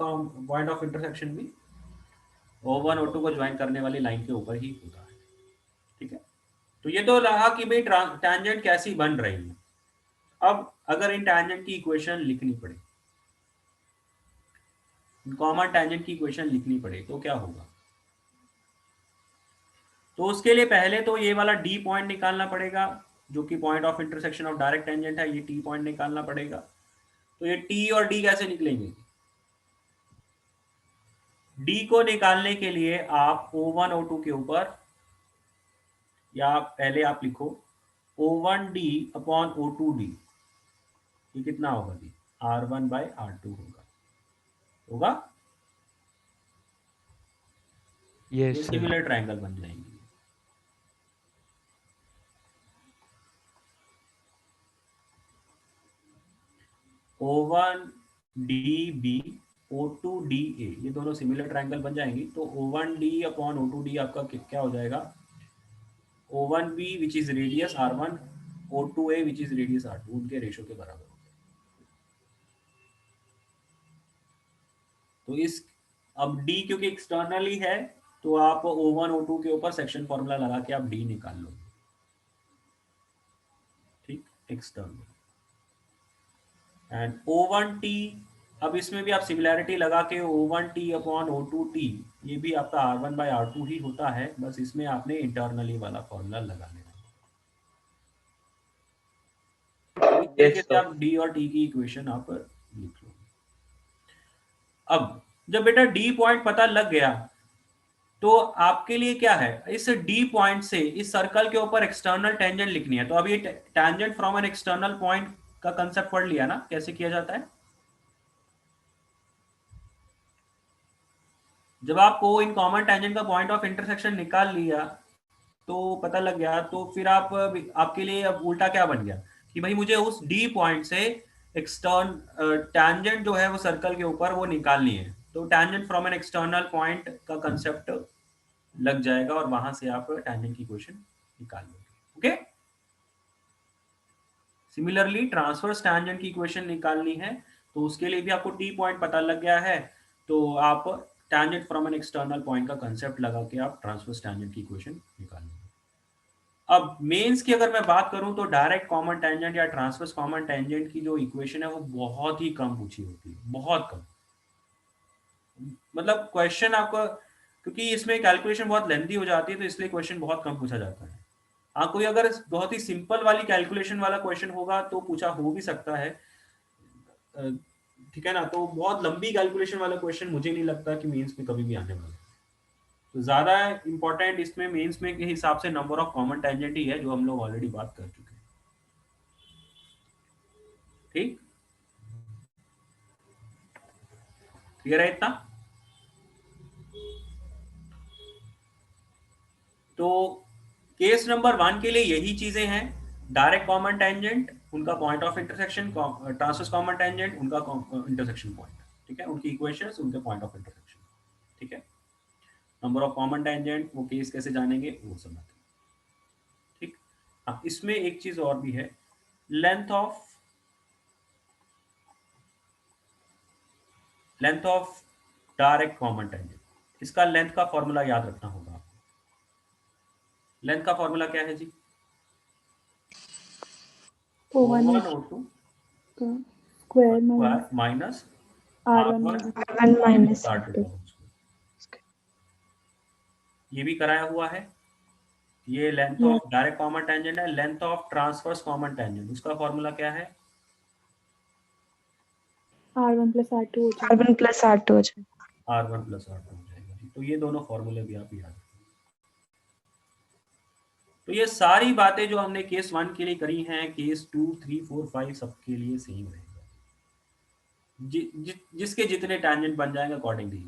पॉइंट ऑफ इंटरसेक्शन भी O1 O2 को ज्वाइन करने वाली लाइन के ऊपर ही होता है। ठीक है, तो ये तो रहा कि भाई टैंजेंट कैसी बन रही है। अब अगर इन टैंजेंट की इक्वेशन लिखनी पड़े, कॉमन टैंजेंट की इक्वेशन लिखनी पड़े तो क्या होगा? तो उसके लिए पहले तो ये वाला डी पॉइंट निकालना पड़ेगा जो कि point of intersection of direct tangent है। ये टी पॉइंट निकालना पड़ेगा। तो ये टी और डी कैसे निकलेंगे? डी को निकालने के लिए आप O1 O2 के ऊपर, या पहले आप लिखो O1D अपॉन O2D, ये कितना होगा जी? R1 बाय R2 होगा। यस ये सर. सिमिलर ट्रायंगल बन जाएंगे। O1DB O2DA ये दोनों सिमिलर ट्रायंगल बन जाएंगी। तो O1D अपॉन O2D आपका क्या हो जाएगा? O1B which is radius R1, O2A which is radius R2, उनके रेशो के बराबर हो गया। तो इस अब D क्योंकि एक्सटर्नली है तो आप O1 O2 के ऊपर सेक्शन फॉर्मूला लगा के आप D निकाल लो। ठीक, एक्सटर्नल। एंड O1T, अब इसमें भी आप सिमिलैरिटी लगा के O1T अपॉन O2T, ये भी आपका R1 बाय R2 ही होता है, बस इसमें आपने इंटरनली वाला फॉर्मूला लगा लेना। इस तरीके से आप D और T की इक्वेशन आप लिख लो। अब जब बेटा डी पॉइंट पता लग गया तो आपके लिए क्या है, इस डी पॉइंट से इस सर्कल के ऊपर एक्सटर्नल टेंजेंट लिखनी है। तो अब ये tangent from an external point का कंसेप्ट पढ़ लिया ना, कैसे किया जाता है। जब आपको इन कॉमन टेंजेंट का पॉइंट ऑफ इंटरसेक्शन निकाल लिया तो पता लग गया, तो फिर आपके लिए अब उल्टा क्या बन गया कि भाई मुझे उस डी पॉइंट से टैंजेंट जो है वो सर्कल के ऊपर वो निकालनी है। तो tangent from an external point का कंसेप्ट लग जाएगा और वहां से आप टैंजेंट की इक्वेशन निकाल लोगे। ओके, सिमिलरली ट्रांसवर्स टैंजेंट की इक्वेशन निकालनी है तो उसके लिए भी आपको टी पॉइंट पता लग गया है, तो आप tangent from an external point का कंसेप्ट लगा के आप ट्रांसवर्स टैंजेंट की इक्वेशन निकाल लोगे। अब मेंस की अगर मैं बात करूं तो डायरेक्ट कॉमन टेंजेंट या ट्रांसवर्स कॉमन टेंजेंट की जो इक्वेशन है वो बहुत ही कम पूछी होती है, बहुत कम। मतलब क्वेश्चन आपका, क्योंकि इसमें कैलकुलेशन बहुत लेंथी हो जाती है तो इसलिए क्वेश्चन बहुत कम पूछा जाता है। हाँ, कोई अगर बहुत ही सिंपल वाली कैलकुलेशन वाला क्वेश्चन होगा तो पूछा हो भी सकता है, ठीक है ना। तो बहुत लंबी कैलकुलेशन वाला क्वेश्चन मुझे नहीं लगता कि मेंस में कभी भी आने वाला है। तो ज्यादा इंपॉर्टेंट इसमें मेंस में के हिसाब से नंबर ऑफ कॉमन टेंजेंट ही है, जो हम लोग ऑलरेडी बात कर चुके हैं। ठीक, क्लियर है इतना। तो केस नंबर 1 के लिए यही चीजें हैं, डायरेक्ट कॉमन टेंजेंट, उनका point of intersection, transverse common tangent, उनका इंटरसेक्शन पॉइंट, ठीक है, उनकी इक्वेशंस, उनके पॉइंट ऑफ इंटरसेक्शन, ठीक है। नंबर ऑफ कॉमन टेंजेंट वो केस कैसे जानेंगे वो समझते हैं, ठीक। अब इसमें एक चीज और भी है, length of direct common tangent. इसका लेंथ का फॉर्मूला याद रखना होगा आपको। लेंथ का फॉर्मूला क्या है जी? O1 O2 square minus R1 R1 minus R2. ये भी कराया हुआ है। ये length of direct common tangent है। Length of transverse common tangent, उसका फॉर्मूला क्या है? R1 plus R2 हो जाएगा। R1 plus R2 हो जाएगा। R1 प्लस R2 हो जाएगा जी। तो ये दोनों फॉर्मूले भी आप याद रखें। तो ये सारी बातें जो हमने केस 1 के लिए करी हैं, केस 2, 3, 4, 5 सबके लिए सेम रहेगा। जिसके जितने टेंजेंट बन जाएंगे अकॉर्डिंगली,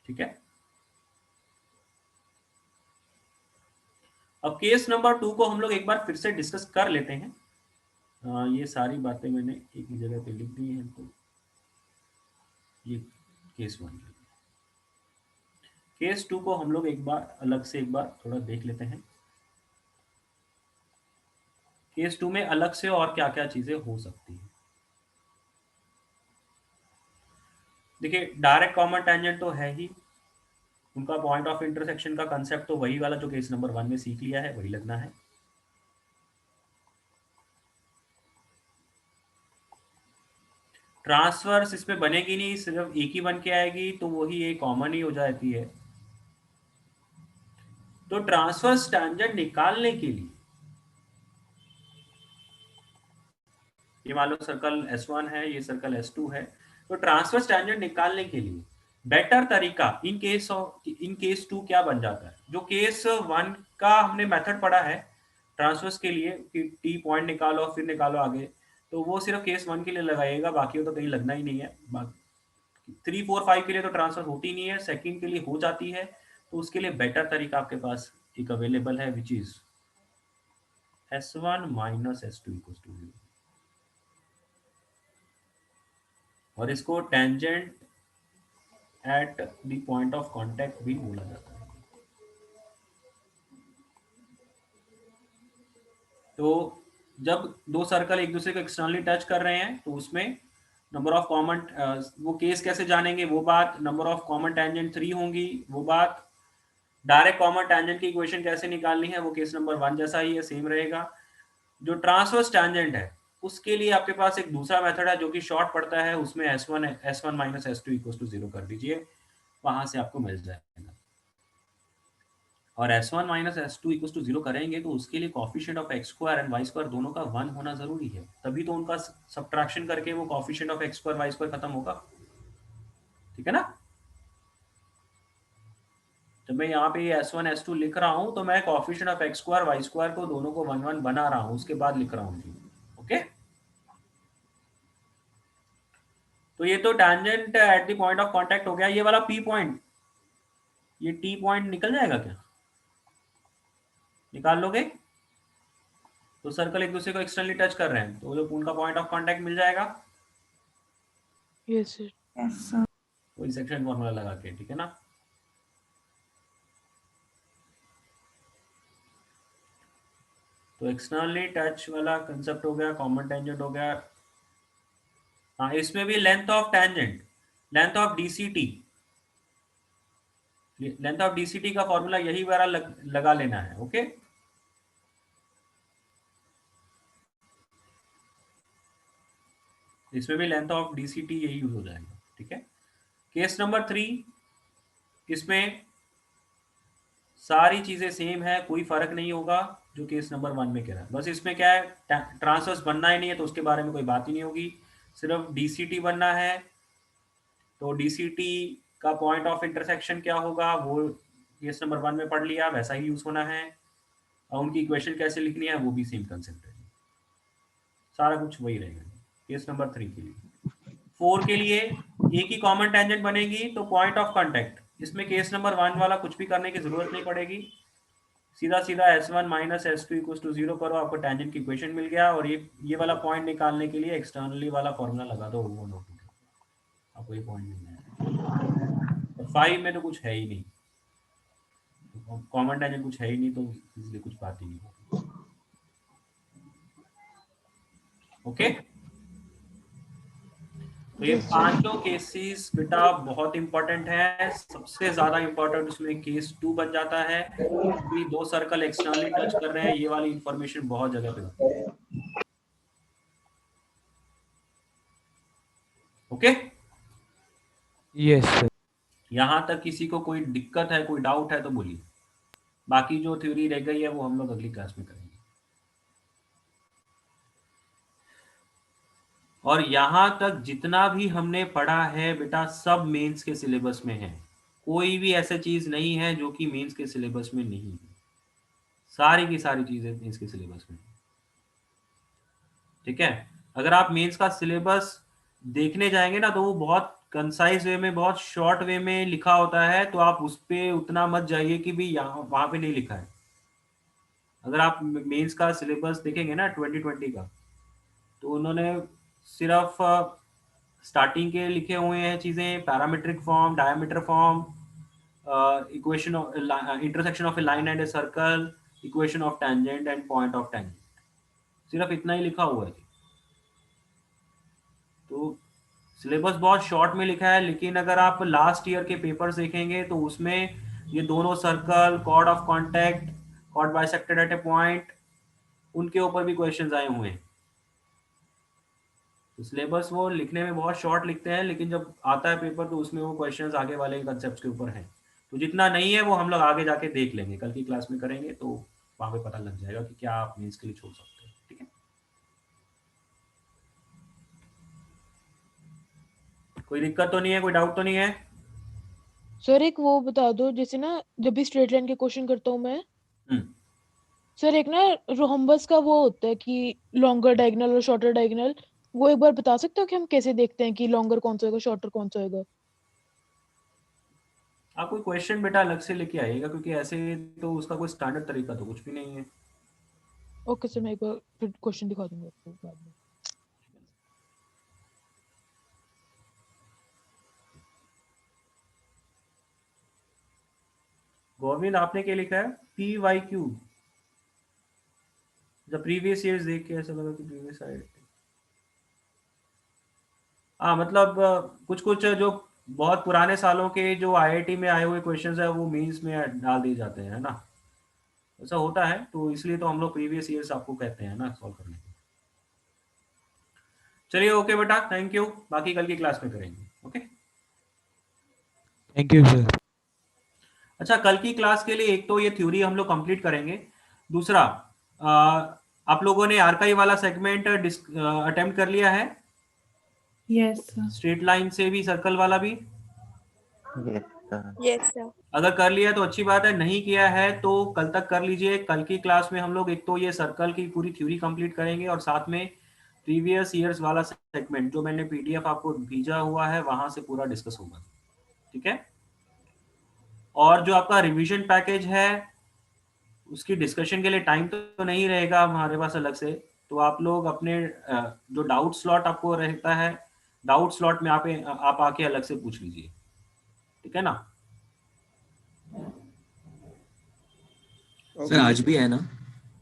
ठीक है। अब केस नंबर 2 को हम लोग एक बार फिर से डिस्कस कर लेते हैं। ये सारी बातें मैंने एक ही जगह पे लिख दी हैं, तो ये केस 1 के लिए। केस 2 को हम लोग एक बार अलग से एक बार थोड़ा देख लेते हैं। केस 2 में अलग से और क्या क्या चीजें हो सकती है। देखिए, डायरेक्ट कॉमन टेंजेंट तो है ही, उनका पॉइंट ऑफ इंटरसेक्शन का कंसेप्ट तो वही वाला जो केस नंबर 1 में सीख लिया है वही लगना है। ट्रांसवर्स इसमें बनेगी नहीं, सिर्फ एक ही बन के आएगी, तो वही एक कॉमन ही हो जाती है। तो ट्रांसवर्स टेंजेंट निकालने के लिए, ये मान लो सर्कल S1 है, ये सर्कल S2 है, तो ट्रांसवर्स टेंजेंट निकालने के लिए बेटर तरीका इन केस 2 क्या बन जाता है? जो केस 1 का हमने मेथड पढ़ा है ट्रांसवर्स के लिए कि टी पॉइंट निकालो फिर निकालो आगे, तो वो सिर्फ केस 1 के लिए लगाइएगा, बाकी तो कहीं लगना ही नहीं है। 3, 4, 5 के लिए तो ट्रांसफर होती नहीं है, सेकंड के लिए हो जाती है। तो उसके लिए बेटर तरीका आपके पास एक अवेलेबल है, which is S1 minus S2 equals to 0, और इसको tangent at the point of contact भी बोला जाता है। तो जब दो सर्कल एक दूसरे को एक्सटर्नली टच कर रहे हैं तो उसमें नंबर ऑफ कॉमन, वो केस कैसे जानेंगे वो बात, नंबर ऑफ कॉमन टेंजेंट 3 होंगी वो बात, डायरेक्ट कॉमन टेंजेंट की इक्वेशन कैसे निकालनी है वो केस नंबर 1 जैसा ही है, सेम रहेगा। जो ट्रांसवर्स टेंजेंट है उसके लिए आपके पास एक दूसरा मेथड है जो कि शॉर्ट पड़ता है, उसमें S1 minus S2 equals to 0 कर दीजिए, वहां से आपको मिल जाएगा। और S1 minus S2 equal to 0 करेंगे तो उसके लिए coefficient of x square and y square दोनों का 1 होना जरूरी है, तभी तो उनका सब्ट्रैक्शन करके वो coefficient of x square y square खत्म होगा, ठीक है ना। जब मैं यहाँ पे S1 S2 लिख रहा हूँ तो मैं coefficient of x square y square को दोनों को 1 1 बना रहा हूँ, उसके बाद लिख रहा हूँ, ओके। तो ये तो tangent eight the point of contact हो गया। ये वाला P पॉइंट, ये T पॉइंट निकल जाएगा क्या, निकाल लोगे? तो सर्कल एक दूसरे को एक्सटर्नली टच कर रहे हैं तो जो उनका पॉइंट ऑफ कांटेक्ट मिल जाएगा, यस सर। कोई सेक्शन फॉर्मूला लगा के, ठीक है ना। तो एक्सटर्नली टच वाला कंसेप्ट हो गया, कॉमन टेंजेंट हो गया। हाँ, इसमें भी length of tangent, length of DCT, length of DCT का फॉर्मूला यही वाला लगा लेना है, ओके। इसमें भी लेंथ ऑफ डीसीटी यही यूज हो जाएगा, ठीक है। केस नंबर 3, इसमें सारी चीजें सेम है, कोई फर्क नहीं होगा जो केस नंबर 1 में कह रहा है। बस इसमें क्या है, ट्रांसवर्स बनना ही नहीं है तो उसके बारे में कोई बात ही नहीं होगी, सिर्फ डीसीटी बनना है। तो डीसीटी का पॉइंट ऑफ इंटरसेक्शन क्या होगा वो केस नंबर 1 में पढ़ लिया, वैसा ही यूज होना है। और उनकी इक्वेशन कैसे लिखनी है वो भी सेम कंसेप्ट है, सारा कुछ वही रहेगा केस नंबर 3 के लिए। 4 के लिए एक ही कॉमन टेंजेंट बनेगी तो पॉइंट ऑफ कांटेक्ट, इसमें केस नंबर 1 वाला कुछ भी करने की जरूरत नहीं पड़ेगी, सीधा सीधा S1 minus S2 equal to 0 करो, आपको टेंजेंट की इक्वेशन मिल गया। और ये वाला पॉइंट निकालने के लिए एक्सटर्नली वाला फॉर्मूला लगा दो, वो नोट आपको ये पॉइंट मिल जाएगा। 5 में तो कुछ है ही नहीं, कॉमन टेंजेंट कुछ है ही नहीं, तो इसलिए कुछ बात ही नहीं होगी, ओके। तो ये पांचों केसेस बेटा बहुत इंपॉर्टेंट है, सबसे ज्यादा इंपॉर्टेंट उसमें केस 2 बन जाता है, क्योंकि 2 सर्कल एक्सटर्नली टच कर रहे हैं, ये वाली इंफॉर्मेशन बहुत जगह पे होती है, ओके। Yes sir. यहां तक किसी को कोई दिक्कत है, कोई डाउट है तो बोलिए, बाकी जो थ्योरी रह गई है वो हम लोग अगली क्लास में करेंगे। और यहाँ तक जितना भी हमने पढ़ा है बेटा सब मेंस के सिलेबस में है, कोई भी ऐसा चीज नहीं है जो कि मेंस के सिलेबस में नहीं है, सारी की सारी चीजें मेंस के सिलेबस में, ठीक है। अगर आप मेंस का सिलेबस देखने जाएंगे ना तो वो बहुत कंसाइज वे में, बहुत शॉर्ट वे में लिखा होता है, तो आप उस पर उतना मत जाइए कि भी यहाँ वहां पे नहीं लिखा है। अगर आप मेंस का सिलेबस देखेंगे ना 2020 का, तो उन्होंने सिर्फ स्टार्टिंग के लिखे हुए हैं चीजें, parametric form, diameter form, equation of intersection of A line and a circle, equation of tangent and point of tangent, सिर्फ इतना ही लिखा हुआ है। तो सिलेबस बहुत शॉर्ट में लिखा है, लेकिन अगर आप लास्ट ईयर के पेपर्स देखेंगे तो उसमें ये दोनों circle, chord of contact, chord bisected at a point, उनके ऊपर भी क्वेश्चंस आए हुए हैं। तो सिलेबस वो लिखने में बहुत शॉर्ट लिखते हैं, लेकिन जब आता है पेपर तो उसमें वो क्वेश्चंस आगे वाले कंसेप्ट के ऊपर हैं। तो जितना नहीं है वो हम लोग आगे जाके देख लेंगे, कल की क्लास में करेंगे तो वहाँ पे पता लग जाएगा कि क्या आप मेंस के लिए छोड़ सकते हैं, ठीक है। कोई दिक्कत तो नहीं है, कोई डाउट तो नहीं है? सर एक वो बता दो, जैसे ना जब भी स्ट्रेट लाइन के क्वेश्चन करता हूँ मैं, सर एक ना रोहम्बस का वो होता है कि लॉन्गर डायगोनल और शॉर्टर डायगोनल, वो एक बार बता सकते हो कि हम कैसे देखते हैं कि लॉन्गर कौन सा होगा, शॉर्टर कौन सा होगा? आप कोई क्वेश्चन बेटा अलग से लेके आइएगा, क्योंकि ऐसे तो उसका कोई स्टैंडर्ड तरीका तो कुछ भी नहीं है। ओके सर, मैं एक बार फिर क्वेश्चन दिखा दूंगा आपको बाद में। गोविंद आपने क्या लिखा है? पी वाई क्यू, जब प्रीवियस ईयर्स देख के ऐसा लगा कि प्रीवियस साइड, हाँ मतलब कुछ कुछ जो बहुत पुराने सालों के जो आईआईटी में आए हुए क्वेश्चंस है वो मेंस में डाल दिए जाते हैं, है ना, ऐसा होता है। तो इसलिए तो हम लोग प्रीवियस ईयर्स आपको कहते हैं ना सॉल्व करने के। चलिए ओके बेटा, थैंक यू, बाकी कल की क्लास में करेंगे, ओके। Thank you sir. अच्छा, कल की क्लास के लिए एक तो ये थ्योरी हम लोग कंप्लीट करेंगे। दूसरा, आप लोगों ने आर्काइव वाला सेगमेंट अटेम्प्ट कर लिया है? Yes, sir. स्ट्रेट लाइन से भी, सर्कल वाला भी? Yes, sir. अगर कर लिया तो अच्छी बात है, नहीं किया है तो कल तक कर लीजिए। कल की क्लास में हम लोग एक तो ये सर्कल की पूरी थ्योरी कंप्लीट करेंगे और साथ में प्रीवियस ईयर्स वाला सेगमेंट जो मैंने पीडीएफ आपको भेजा हुआ है वहां से पूरा डिस्कस होगा, ठीक है? और जो आपका रिवीजन पैकेज है उसकी डिस्कशन के लिए टाइम तो नहीं रहेगा हमारे पास अलग से, तो आप लोग अपने जो डाउट स्लॉट आपको रहता है, डाउट स्लॉट में आप आके अलग से पूछ लीजिए, ठीक है ना? सर आज भी है ना?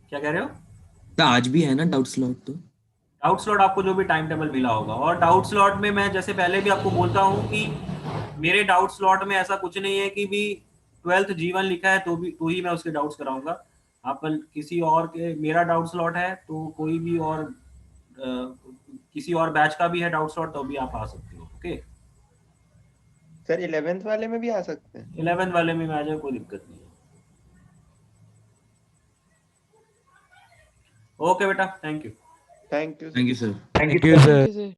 क्या कह रहे हो? सर आज भी है ना डाउट स्लॉट? तो डाउट स्लॉट आपको जो भी टाइम टेबल मिला होगा, और डाउट स्लॉट में मैं जैसे पहले भी आपको बोलता हूँ कि मेरे डाउट स्लॉट में ऐसा कुछ नहीं है कि भी 12th G1 लिखा है तो ही मैं उसके डाउट्स कराऊंगा। आप किसी और के, मेरा डाउट स्लॉट है तो कोई भी और किसी और बैच का भी है डाउट स्लॉट तो भी आप आ सकते हो, ओके? सर 11th वाले में भी आ सकते हैं? 11th वाले में आ जाए, कोई दिक्कत नहीं है। ओके बेटा, thank you. Thank you thank you sir. Thank you, sir. Sir.